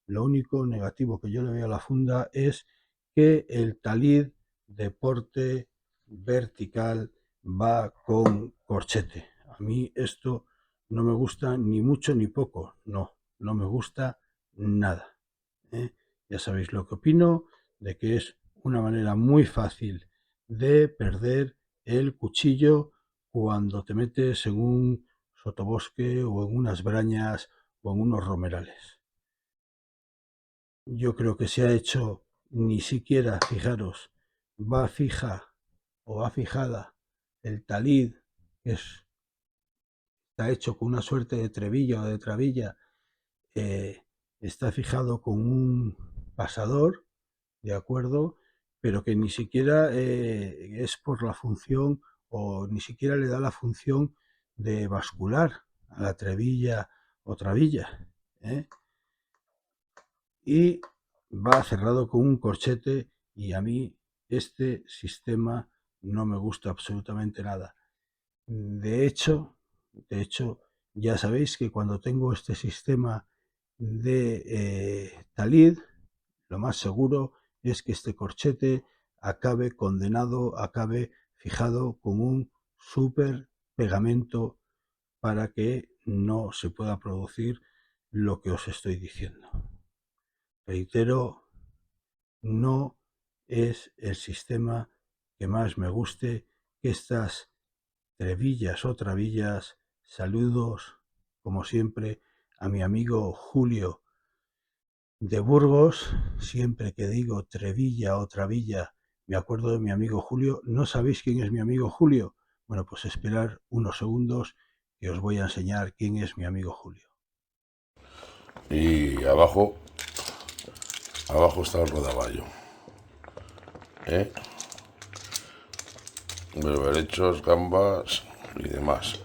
Lo único negativo que yo le veo a la funda es que el talid de porte vertical va con corchete. A mí esto no me gusta ni mucho ni poco, no me gusta nada, ¿eh? Ya sabéis lo que opino, de que es una manera muy fácil de perder el cuchillo cuando te metes en un sotobosque o en unas brañas o en unos romerales. Yo creo que se ha hecho, ni siquiera, fijaros, va fija o va fijada el talid, que está hecho con una suerte de trebilla o de trabilla, eh, está fijado con un pasador, ¿de acuerdo? Pero que ni siquiera es por la función o ni siquiera le da la función de bascular a la trebilla o trabilla, ¿eh? Y va cerrado con un corchete y a mí este sistema no me gusta absolutamente nada. De hecho, ya sabéis que cuando tengo este sistema de talid, lo más seguro es que este corchete acabe condenado, acabe fijado con un super pegamento para que no se pueda producir lo que os estoy diciendo. Reitero, no es el sistema que más me guste que estas trevillas o travillas. Saludos, como siempre, a mi amigo Julio de Burgos. Siempre que digo trevilla o travilla, me acuerdo de mi amigo Julio. ¿No sabéis quién es mi amigo Julio? Bueno, pues esperar unos segundos que os voy a enseñar quién es mi amigo Julio. Y abajo está el rodaballo, ¿eh? Berberechos, gambas y demás.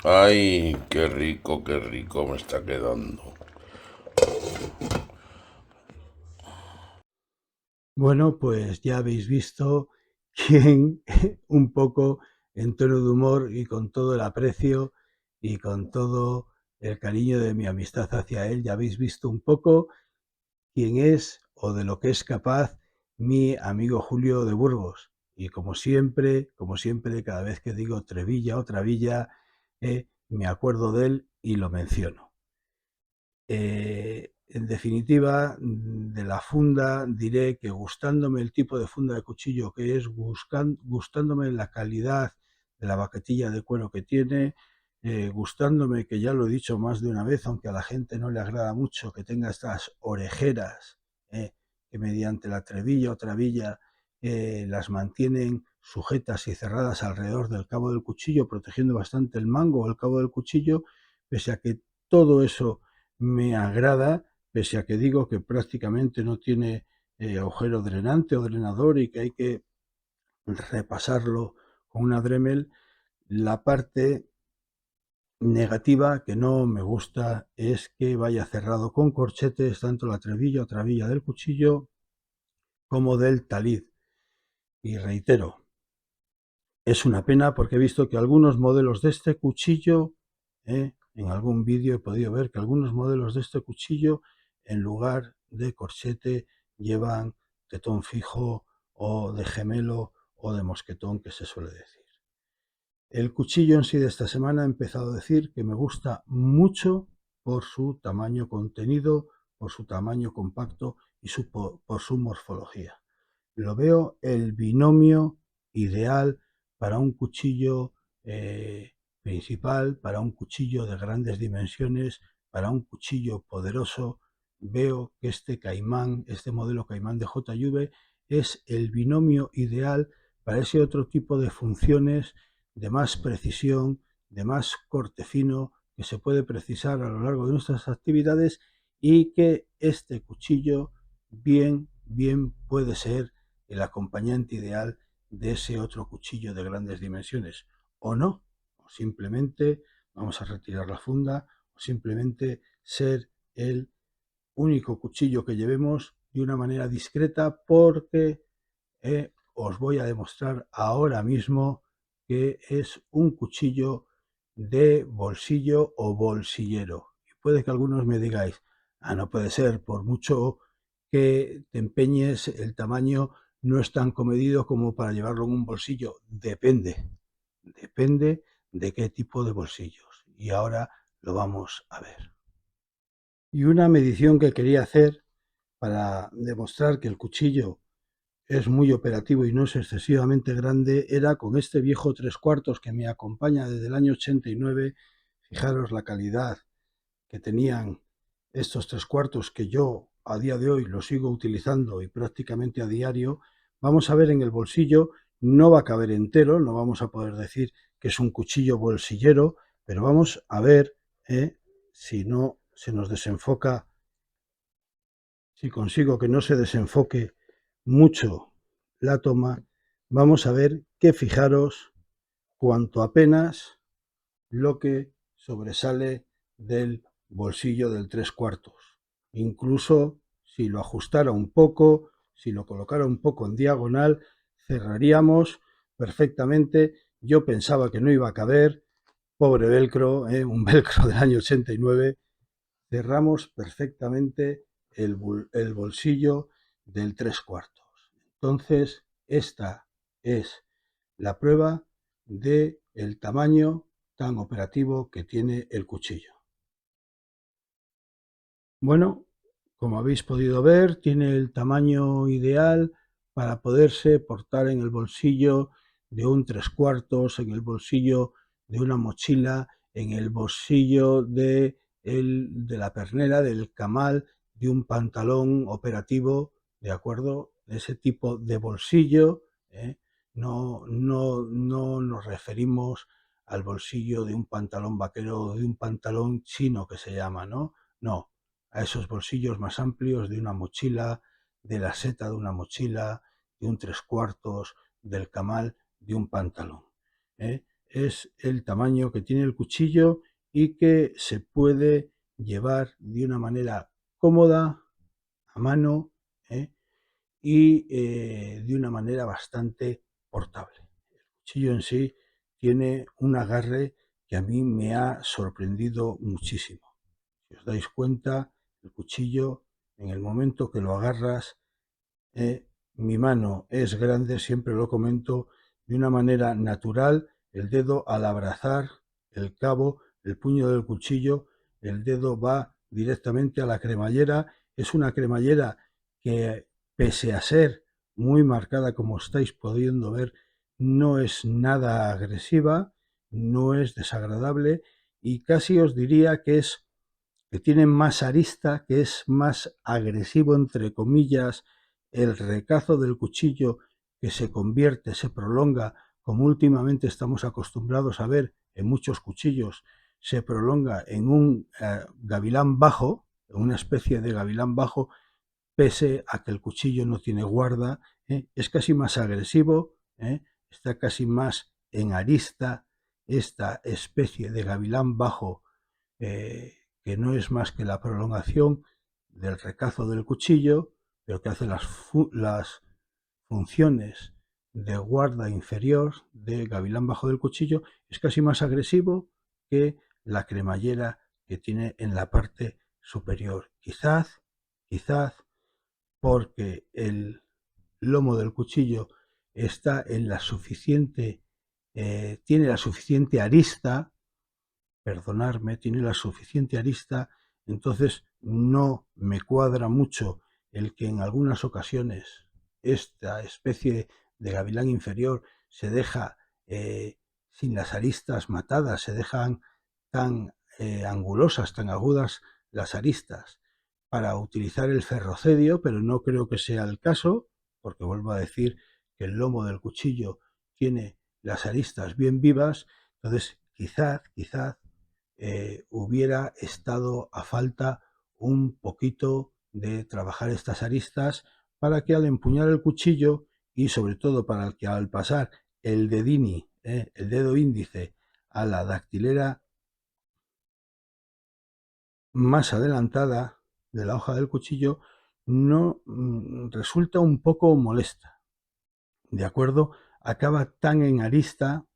¡Ay, qué rico me está quedando! Bueno, pues ya habéis visto quién, un poco en tono de humor y con todo el aprecio y con todo el cariño de mi amistad hacia él, ya habéis visto un poco quién es o de lo que es capaz mi amigo Julio de Burgos. Y como siempre, cada vez que digo Trevilla o Travilla, me acuerdo de él y lo menciono. En definitiva, de la funda diré que gustándome el tipo de funda de cuchillo que es, gustándome la calidad de la baquetilla de cuero que tiene, gustándome, que ya lo he dicho más de una vez, aunque a la gente no le agrada mucho, que tenga estas orejeras, que mediante la trebilla o trabilla las mantienen sujetas y cerradas alrededor del cabo del cuchillo, protegiendo bastante el mango o el cabo del cuchillo, pese a que todo eso me agrada, pese a que digo que prácticamente no tiene agujero drenante o drenador y que hay que repasarlo con una Dremel. La parte negativa que no me gusta es que vaya cerrado con corchetes tanto la trebilla o trabilla del cuchillo como del talid. Y reitero, es una pena porque he visto que algunos modelos de este cuchillo, en algún vídeo he podido ver que algunos modelos de este cuchillo, en lugar de corchete, llevan tetón fijo o de gemelo o de mosquetón, que se suele decir. El cuchillo en sí de esta semana he empezado a decir que me gusta mucho por su tamaño contenido, por su tamaño compacto y por su morfología. Lo veo el binomio ideal para un cuchillo principal, para un cuchillo de grandes dimensiones, para un cuchillo poderoso. Veo que este modelo Caimán de JV, es el binomio ideal para ese otro tipo de funciones de más precisión, de más corte fino, que se puede precisar a lo largo de nuestras actividades y que este cuchillo bien puede ser el acompañante ideal de ese otro cuchillo de grandes dimensiones, o no, o simplemente vamos a retirar la funda, o simplemente ser el único cuchillo que llevemos de una manera discreta porque os voy a demostrar ahora mismo que es un cuchillo de bolsillo o bolsillero. Y puede que algunos me digáis, no puede ser, por mucho que te empeñes, el tamaño no es tan comedido como para llevarlo en un bolsillo. Depende de qué tipo de bolsillos. Y ahora lo vamos a ver. Y una medición que quería hacer para demostrar que el cuchillo es muy operativo y no es excesivamente grande era con este viejo 3/4 que me acompaña desde el año 89. Fijaros la calidad que tenían estos 3/4 que yo a día de hoy lo sigo utilizando y prácticamente a diario. Vamos a ver en el bolsillo, no va a caber entero, no vamos a poder decir que es un cuchillo bolsillero, pero vamos a ver si no se nos desenfoca, si consigo que no se desenfoque mucho la toma. Vamos a ver que fijaros cuanto apenas lo que sobresale del bolsillo del 3/4. Incluso si lo ajustara un poco, si lo colocara un poco en diagonal, cerraríamos perfectamente. Yo pensaba que no iba a caber, pobre velcro, un velcro del año 89. Cerramos perfectamente el bolsillo del 3/4. Entonces, esta es la prueba de el tamaño tan operativo que tiene el cuchillo. Bueno, como habéis podido ver, tiene el tamaño ideal para poderse portar en el bolsillo de un 3/4, en el bolsillo de una mochila, en el bolsillo de la pernera, del camal, de un pantalón operativo, ¿de acuerdo? Ese tipo de bolsillo, no nos referimos al bolsillo de un pantalón vaquero o de un pantalón chino que se llama, ¿no? No, a esos bolsillos más amplios de una mochila, de la seta de una mochila, de un 3/4, del camal de un pantalón. Es el tamaño que tiene el cuchillo y que se puede llevar de una manera cómoda, a mano, y de una manera bastante portable. El cuchillo en sí tiene un agarre que a mí me ha sorprendido muchísimo. Si os dais cuenta, el cuchillo, en el momento que lo agarras, mi mano es grande, siempre lo comento, de una manera natural. El dedo, al abrazar el cabo, el puño del cuchillo, el dedo va directamente a la cremallera. Es una cremallera que, pese a ser muy marcada, como estáis pudiendo ver, no es nada agresiva, no es desagradable y casi os diría que tiene más arista, que es más agresivo, entre comillas, el recazo del cuchillo, que se convierte, se prolonga, como últimamente estamos acostumbrados a ver en muchos cuchillos, se prolonga en un gavilán bajo, en una especie de gavilán bajo, pese a que el cuchillo no tiene guarda, es casi más agresivo, está casi más en arista esta especie de gavilán bajo, que no es más que la prolongación del recazo del cuchillo, pero que hace las funciones de guarda inferior del gavilán bajo del cuchillo. Es casi más agresivo que la cremallera que tiene en la parte superior. Quizás porque el lomo del cuchillo está en la suficiente, tiene la suficiente arista, perdonarme, tiene la suficiente arista, entonces no me cuadra mucho el que en algunas ocasiones esta especie de gavilán inferior se deja sin las aristas matadas, se dejan tan angulosas, tan agudas las aristas para utilizar el ferrocedio, pero no creo que sea el caso, porque vuelvo a decir que el lomo del cuchillo tiene las aristas bien vivas. Entonces quizás hubiera estado a falta un poquito de trabajar estas aristas para que al empuñar el cuchillo y sobre todo para que al pasar el dedini, el dedo índice, a la dactilera más adelantada de la hoja del cuchillo, no resulta un poco molesta, ¿de acuerdo? Acaba tan en arista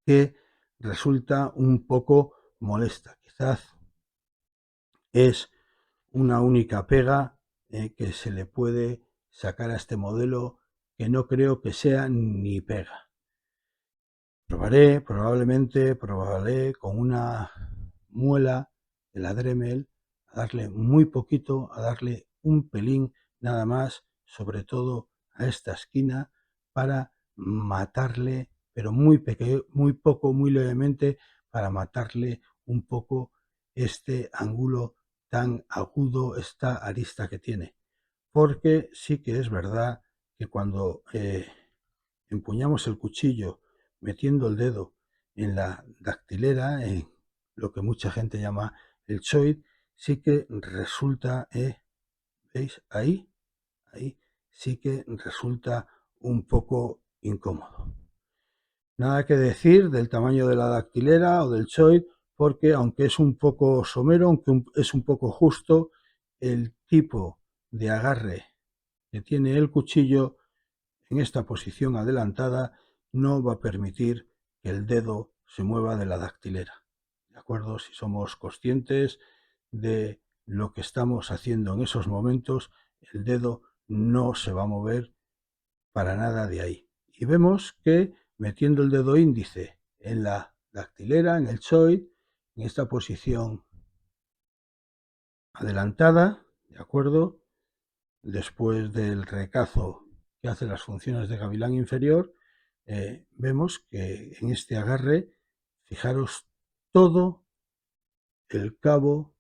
que resulta un poco molesta. Quizás es una única pega que se le puede sacar a este modelo, que no creo que sea ni pega. Probablemente probaré con una muela de la Dremel a darle muy poquito, a darle un pelín nada más, sobre todo a esta esquina, para matarle, pero muy pequeño, muy poco, muy levemente, para matarle un poco este ángulo tan agudo, esta arista que tiene. Porque sí que es verdad que cuando empuñamos el cuchillo metiendo el dedo en la dactilera, en lo que mucha gente llama el choid, sí que resulta, ¿veis? Ahí sí que resulta un poco incómodo. Nada que decir del tamaño de la dactilera o del choid, porque aunque es un poco somero, aunque es un poco justo, el tipo de agarre que tiene el cuchillo en esta posición adelantada no va a permitir que el dedo se mueva de la dactilera. ¿De acuerdo? Si somos conscientes de lo que estamos haciendo en esos momentos, el dedo no se va a mover para nada de ahí. Y vemos que metiendo el dedo índice en la dactilera, en el choid, en esta posición adelantada, ¿de acuerdo? Después del recazo que hace las funciones de gavilán inferior, vemos que en este agarre, fijaros todo el cabo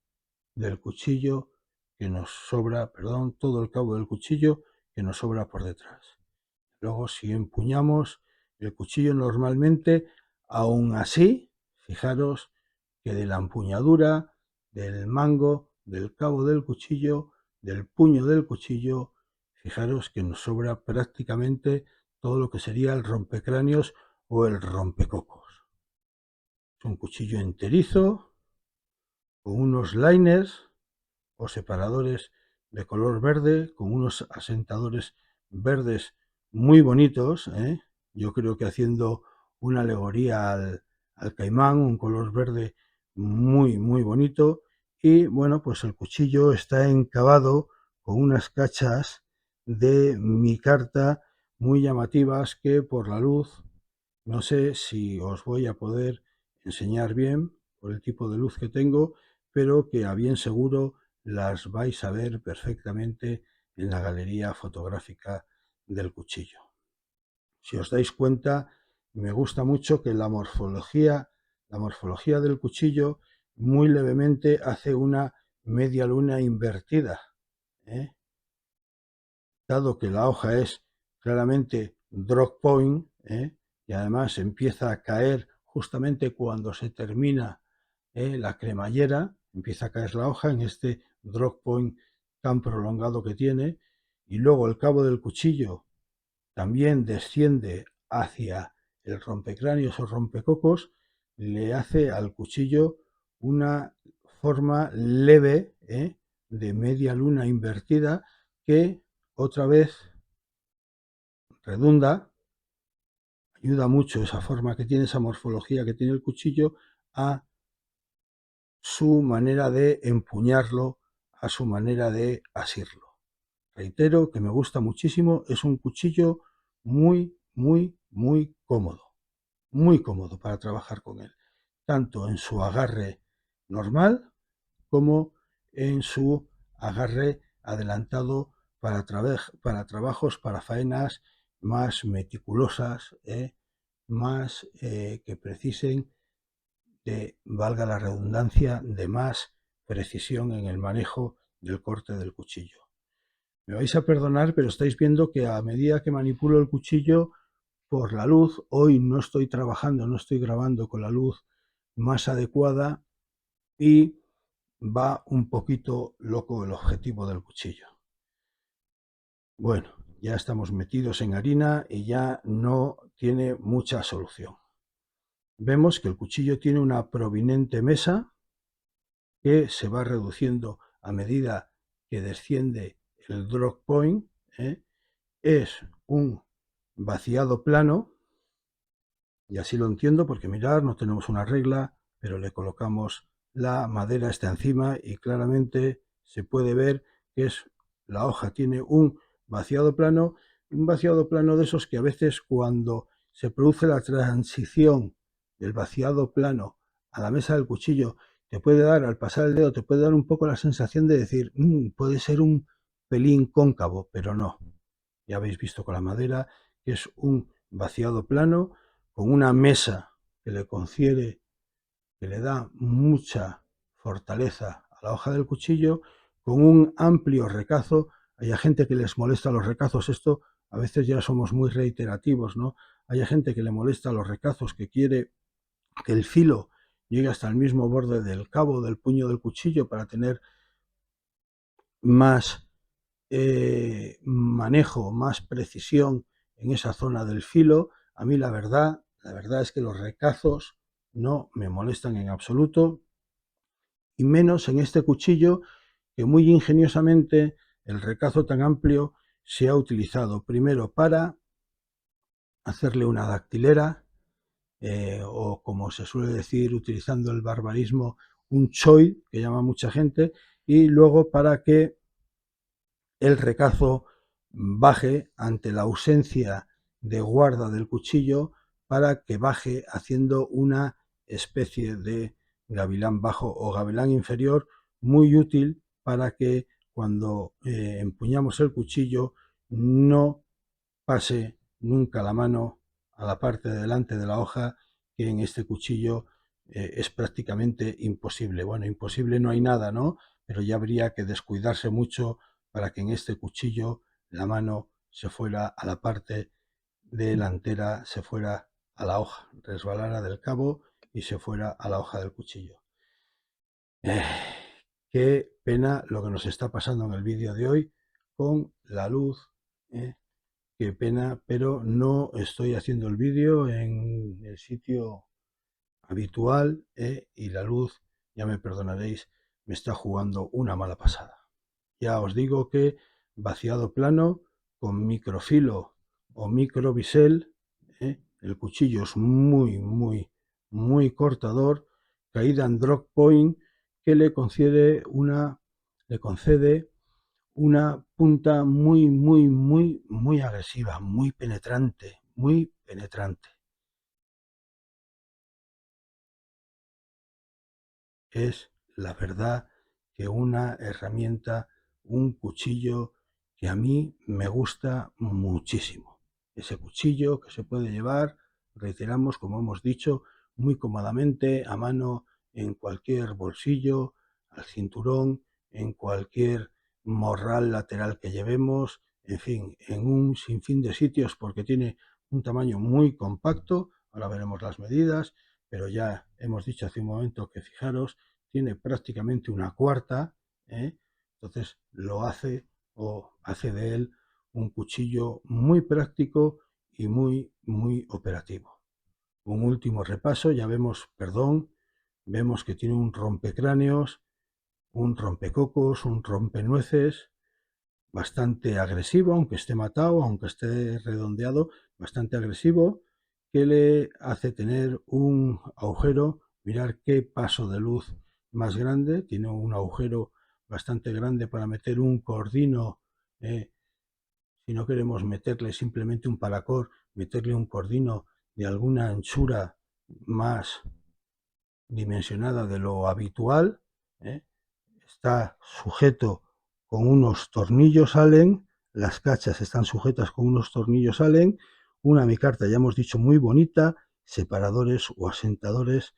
del cuchillo que nos sobra, perdón, todo el cabo del cuchillo que nos sobra por detrás. Luego, si empuñamos el cuchillo normalmente, aún así, fijaros que de la empuñadura, del mango, del cabo del cuchillo, del puño del cuchillo, fijaros que nos sobra prácticamente todo lo que sería el rompecráneos o el rompecocos. Es un cuchillo enterizo, con unos liners o separadores de color verde, con unos asentadores verdes muy bonitos, ¿eh? Yo creo que haciendo una alegoría al caimán, un color verde muy bonito. Y bueno, pues el cuchillo está encabado con unas cachas de micarta muy llamativas que por la luz, no sé si os voy a poder enseñar bien por el tipo de luz que tengo, pero que a bien seguro las vais a ver perfectamente en la galería fotográfica del cuchillo. Si os dais cuenta, me gusta mucho que la morfología del cuchillo muy levemente hace una media luna invertida, ¿eh? Dado que la hoja es claramente drop point, y además empieza a caer justamente cuando se termina la cremallera, empieza a caer la hoja en este drop point tan prolongado que tiene, y luego el cabo del cuchillo también desciende hacia el rompecráneos o rompecocos, le hace al cuchillo una forma leve de media luna invertida que otra vez redunda, ayuda mucho esa forma que tiene, esa morfología que tiene el cuchillo a su manera de empuñarlo, a su manera de asirlo. Reitero que me gusta muchísimo, es un cuchillo muy cómodo para trabajar con él, tanto en su agarre normal como en su agarre adelantado para trabajos, para faenas más meticulosas, más que precisen de, valga la redundancia, de más precisión en el manejo del corte del cuchillo. Me vais a perdonar, pero estáis viendo que a medida que manipulo el cuchillo, por la luz, hoy no estoy trabajando, no estoy grabando con la luz más adecuada y va un poquito loco el objetivo del cuchillo. Bueno, ya estamos metidos en harina y ya no tiene mucha solución. Vemos que el cuchillo tiene una prominente mesa que se va reduciendo a medida que desciende el drop point, es un vaciado plano, y así lo entiendo porque mirad, no tenemos una regla, pero le colocamos la madera esta encima y claramente se puede ver que la hoja tiene un vaciado plano de esos que a veces cuando se produce la transición del vaciado plano a la mesa del cuchillo, te puede dar, al pasar el dedo, te puede dar un poco la sensación de decir, puede ser un pelín cóncavo, pero no. Ya habéis visto con la madera que es un vaciado plano con una mesa que le confiere, que le da mucha fortaleza a la hoja del cuchillo, con un amplio recazo. Hay gente que les molesta los recazos, esto a veces ya somos muy reiterativos, ¿no? Hay gente que le molesta los recazos, que quiere que el filo llegue hasta el mismo borde del cabo del puño del cuchillo para tener más manejo, más precisión en esa zona del filo. A mí la verdad es que los recazos no me molestan en absoluto, y menos en este cuchillo, que muy ingeniosamente el recazo tan amplio se ha utilizado primero para hacerle una dactilera, o como se suele decir utilizando el barbarismo, un choil, que llama mucha gente, y luego para que el recazo baje ante la ausencia de guarda del cuchillo, para que baje haciendo una especie de gavilán bajo o gavilán inferior, muy útil para que cuando empuñamos el cuchillo no pase nunca la mano a la parte de delante de la hoja, que en este cuchillo es prácticamente imposible. Bueno, imposible no hay nada, ¿no? Pero ya habría que descuidarse mucho para que en este cuchillo la mano se fuera a la parte delantera, se fuera a la hoja, resbalara del cabo y se fuera a la hoja del cuchillo. Qué pena lo que nos está pasando en el vídeo de hoy con la luz. Qué pena, pero no estoy haciendo el vídeo en el sitio habitual, y la luz, ya me perdonaréis, me está jugando una mala pasada. Ya os digo que vaciado plano con microfilo o microbisel, el cuchillo es muy cortador, caída en drop point, que le concede una punta muy agresiva, muy penetrante, muy penetrante. Es la verdad que una herramienta, un cuchillo que a mí me gusta muchísimo. Ese cuchillo que se puede llevar, reiteramos, como hemos dicho, muy cómodamente a mano, en cualquier bolsillo, al cinturón, en cualquier morral lateral que llevemos, en fin, en un sinfín de sitios, porque tiene un tamaño muy compacto. Ahora veremos las medidas, pero ya hemos dicho hace un momento que, fijaros, tiene prácticamente una cuarta, entonces lo hace de él un cuchillo muy práctico y muy operativo. Un último repaso, ya vemos, vemos que tiene un rompecráneos, un rompecocos, un rompenueces, bastante agresivo, aunque esté matado, aunque esté redondeado, bastante agresivo, que le hace tener un agujero. Mirad qué paso de luz más grande, tiene un agujero bastante grande para meter un cordino, si no queremos meterle simplemente un paracord, meterle un cordino de alguna anchura más dimensionada de lo habitual. Está sujeto con unos tornillos Allen, las cachas están sujetas con unos tornillos Allen, una micarta, ya hemos dicho, muy bonita, separadores o asentadores,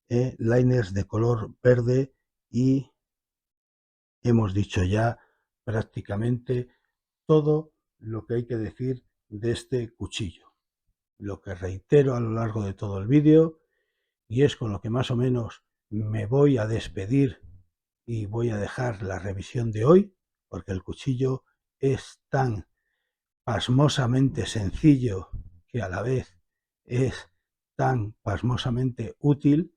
liners de color verde, y hemos dicho ya prácticamente todo lo que hay que decir de este cuchillo. Lo que reitero a lo largo de todo el vídeo, y es con lo que más o menos me voy a despedir y voy a dejar la revisión de hoy, porque el cuchillo es tan pasmosamente sencillo que a la vez es tan pasmosamente útil,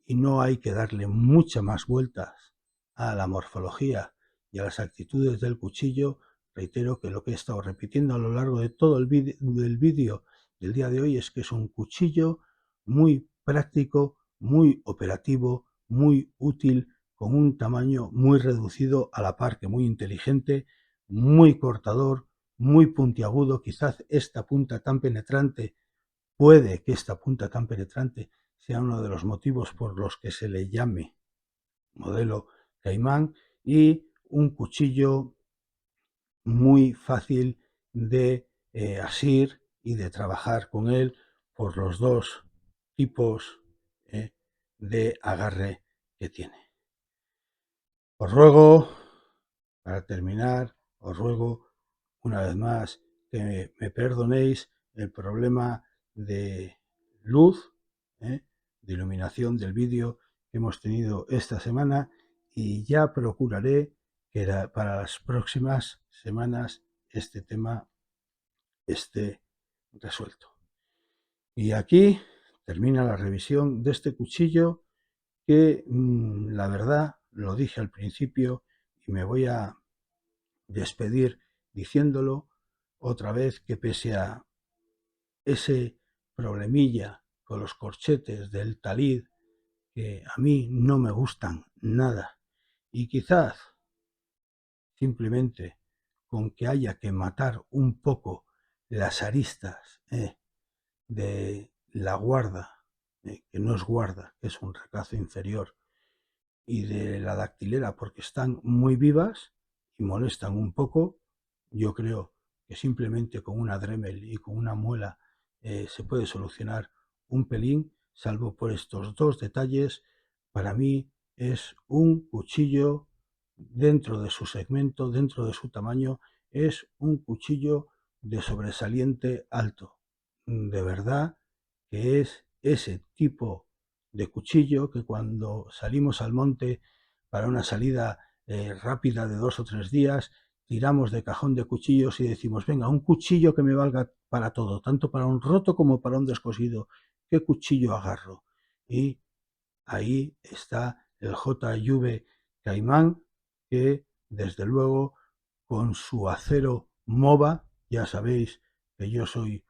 y no hay que darle muchas más vueltas a la morfología y a las actitudes del cuchillo, reitero que lo que he estado repitiendo a lo largo de todo el vídeo del día de hoy es que es un cuchillo muy práctico, muy operativo, muy útil, con un tamaño muy reducido a la par que muy inteligente, muy cortador, muy puntiagudo. Quizás esta punta tan penetrante, puede que esta punta tan penetrante sea uno de los motivos por los que se le llame modelo Caimán, y un cuchillo muy fácil de asir y de trabajar con él por los dos tipos de agarre que tiene. Os ruego, para terminar, os ruego una vez más que me perdonéis el problema de luz, de iluminación del vídeo que hemos tenido esta semana, y ya procuraré que para las próximas semanas este tema esté resuelto. Y aquí termina la revisión de este cuchillo que, la verdad, lo dije al principio y me voy a despedir diciéndolo otra vez, que pese a ese problemilla con los corchetes del Talid, que a mí no me gustan nada, y quizás simplemente con que haya que matar un poco las aristas de la guarda, que no es guarda, que es un recazo inferior, y de la dactilera, porque están muy vivas y molestan un poco, yo creo que simplemente con una Dremel y con una muela se puede solucionar un pelín, salvo por estos dos detalles. Para mí es un cuchillo dentro de su segmento, dentro de su tamaño, es un cuchillo de sobresaliente alto. De verdad que es ese tipo de cuchillo que cuando salimos al monte para una salida rápida de 2 o 3 días, tiramos de cajón de cuchillos y decimos, venga, un cuchillo que me valga para todo, tanto para un roto como para un descosido. ¿Qué cuchillo agarro? Y ahí está el JV Caimán, que desde luego con su acero MOVA, ya sabéis que yo soy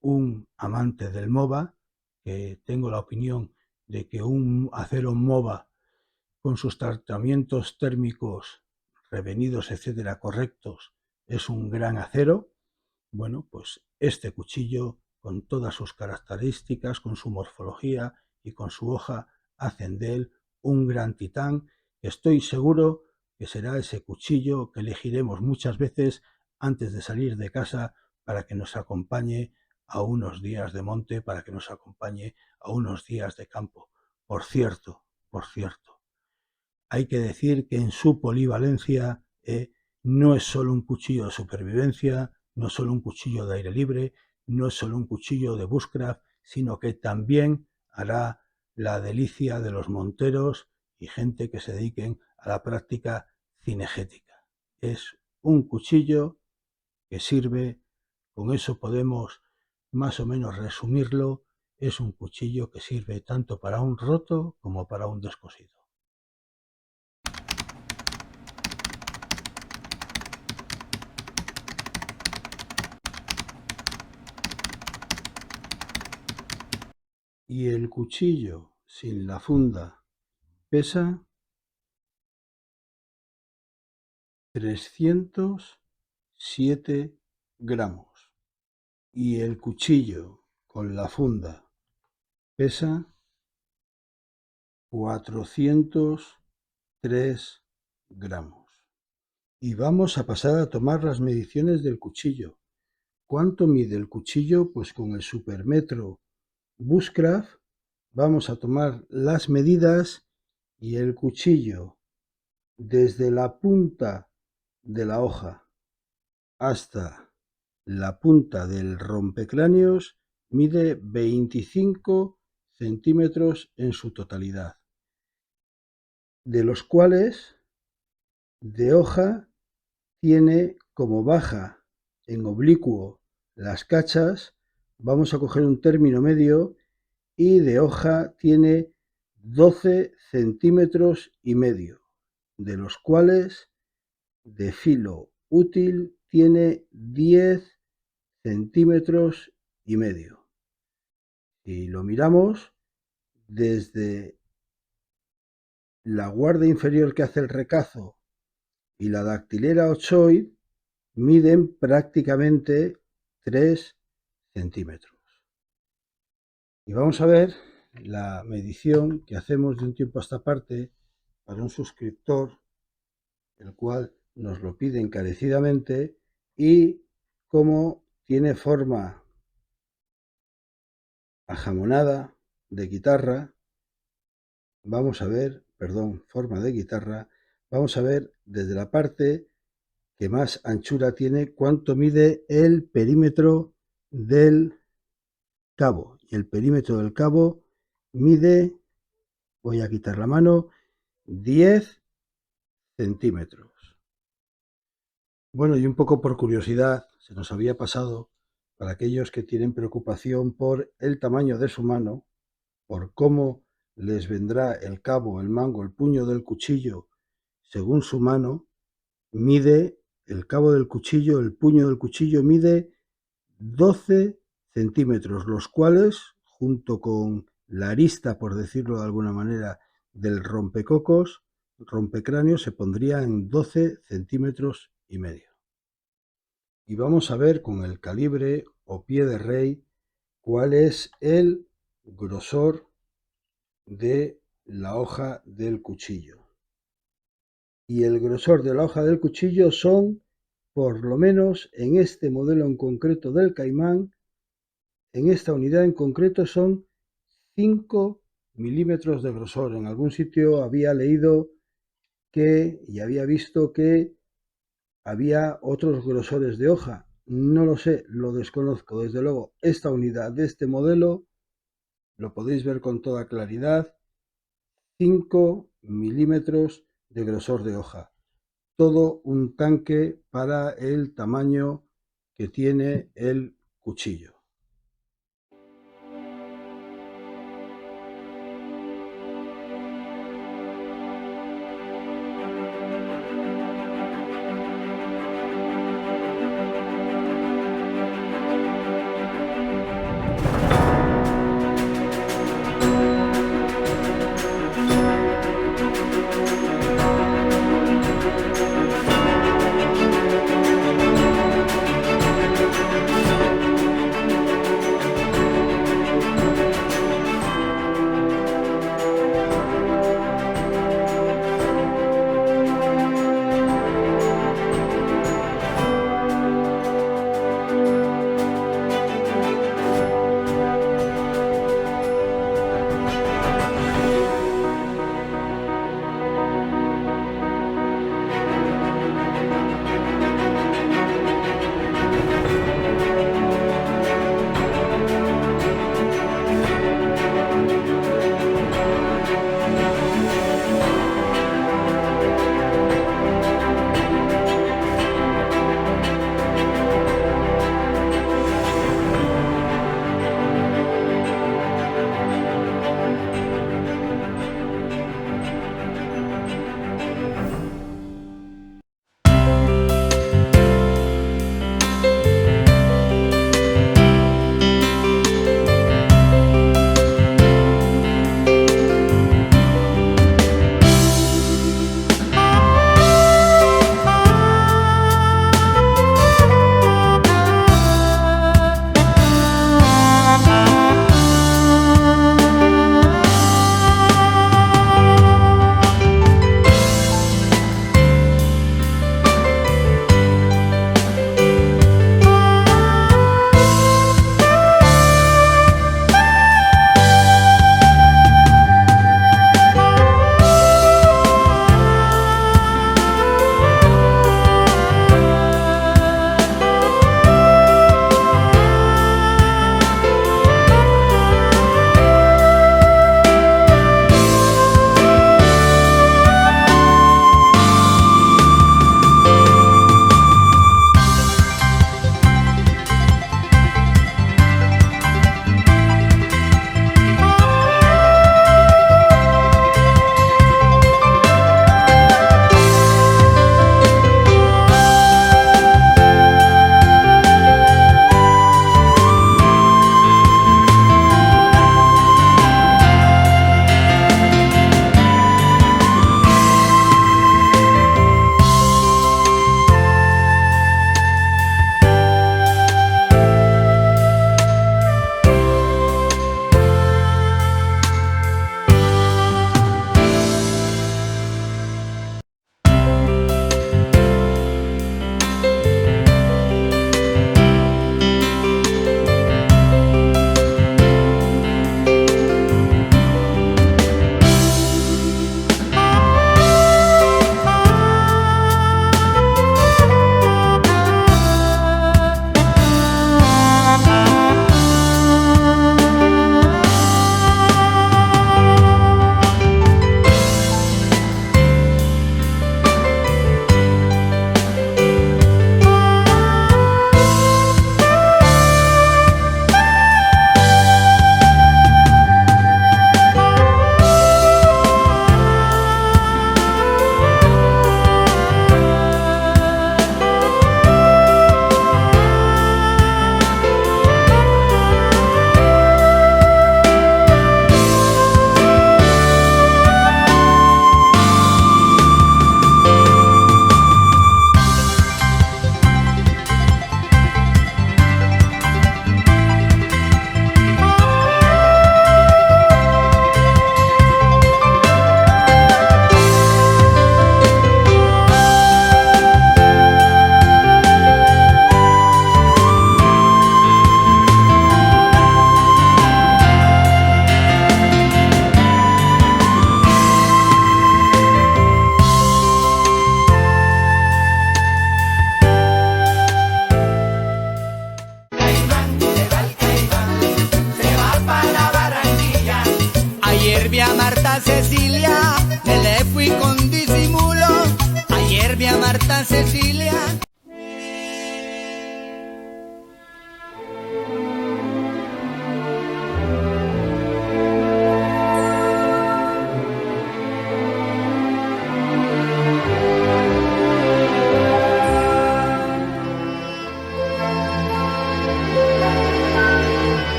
un amante del MOVA, que tengo la opinión de que un acero MOVA con sus tratamientos térmicos revenidos, etcétera, correctos, es un gran acero. Bueno, pues este cuchillo, con todas sus características, con su morfología y con su hoja, hacen de él un gran titán, que estoy seguro que será ese cuchillo que elegiremos muchas veces antes de salir de casa para que nos acompañe a unos días de monte, para que nos acompañe a unos días de campo. Por cierto, hay que decir que en su polivalencia no es solo un cuchillo de supervivencia, no es solo un cuchillo de aire libre, no es solo un cuchillo de bushcraft, sino que también hará la delicia de los monteros y gente que se dediquen a la práctica cinegética. Es un cuchillo que sirve, con eso podemos más o menos resumirlo, es un cuchillo que sirve tanto para un roto como para un descosido. Y el cuchillo sin la funda pesa 307 gramos. Y el cuchillo con la funda pesa 403 gramos. Y vamos a pasar a tomar las mediciones del cuchillo. ¿Cuánto mide el cuchillo? Pues con el supermetro Bushcraft vamos a tomar las medidas, y el cuchillo desde la punta de la hoja hasta la punta del rompecráneos mide 25 centímetros en su totalidad, de los cuales de hoja tiene como baja en oblicuo las cachas, vamos a coger un término medio, y de hoja tiene 12 centímetros y medio, de los cuales de filo útil tiene 10 centímetros y medio. Si lo miramos desde la guarda inferior que hace el recazo y la dactilera ochoid, miden prácticamente 3 centímetros. Y vamos a ver la medición que hacemos de un tiempo a esta parte para un suscriptor, el cual nos lo pide encarecidamente, y cómo tiene forma ajamonada de guitarra. Vamos a ver, forma de guitarra. Vamos a ver desde la parte que más anchura tiene cuánto mide el perímetro del cabo. Y el perímetro del cabo mide, voy a quitar la mano, 10 centímetros. Bueno, y un poco por curiosidad, se nos había pasado, para aquellos que tienen preocupación por el tamaño de su mano, por cómo les vendrá el cabo, el mango, el puño del cuchillo según su mano, mide el cabo del cuchillo, el puño del cuchillo mide 12 centímetros, los cuales, junto con la arista, por decirlo de alguna manera, del rompecráneos, se pondría en 12 centímetros y medio. Y vamos a ver con el calibre o pie de rey cuál es el grosor de la hoja del cuchillo. Y el grosor de la hoja del cuchillo son, por lo menos en este modelo en concreto del Caimán, en esta unidad en concreto son 5 milímetros de grosor. En algún sitio había leído y había visto que había otros grosores de hoja. No lo sé, lo desconozco. Desde luego, esta unidad de este modelo lo podéis ver con toda claridad. 5 milímetros de grosor de hoja. Todo un tanque para el tamaño que tiene el cuchillo. Cecilia, me le fui con disimulo. Ayer vi a Marta Cecilia.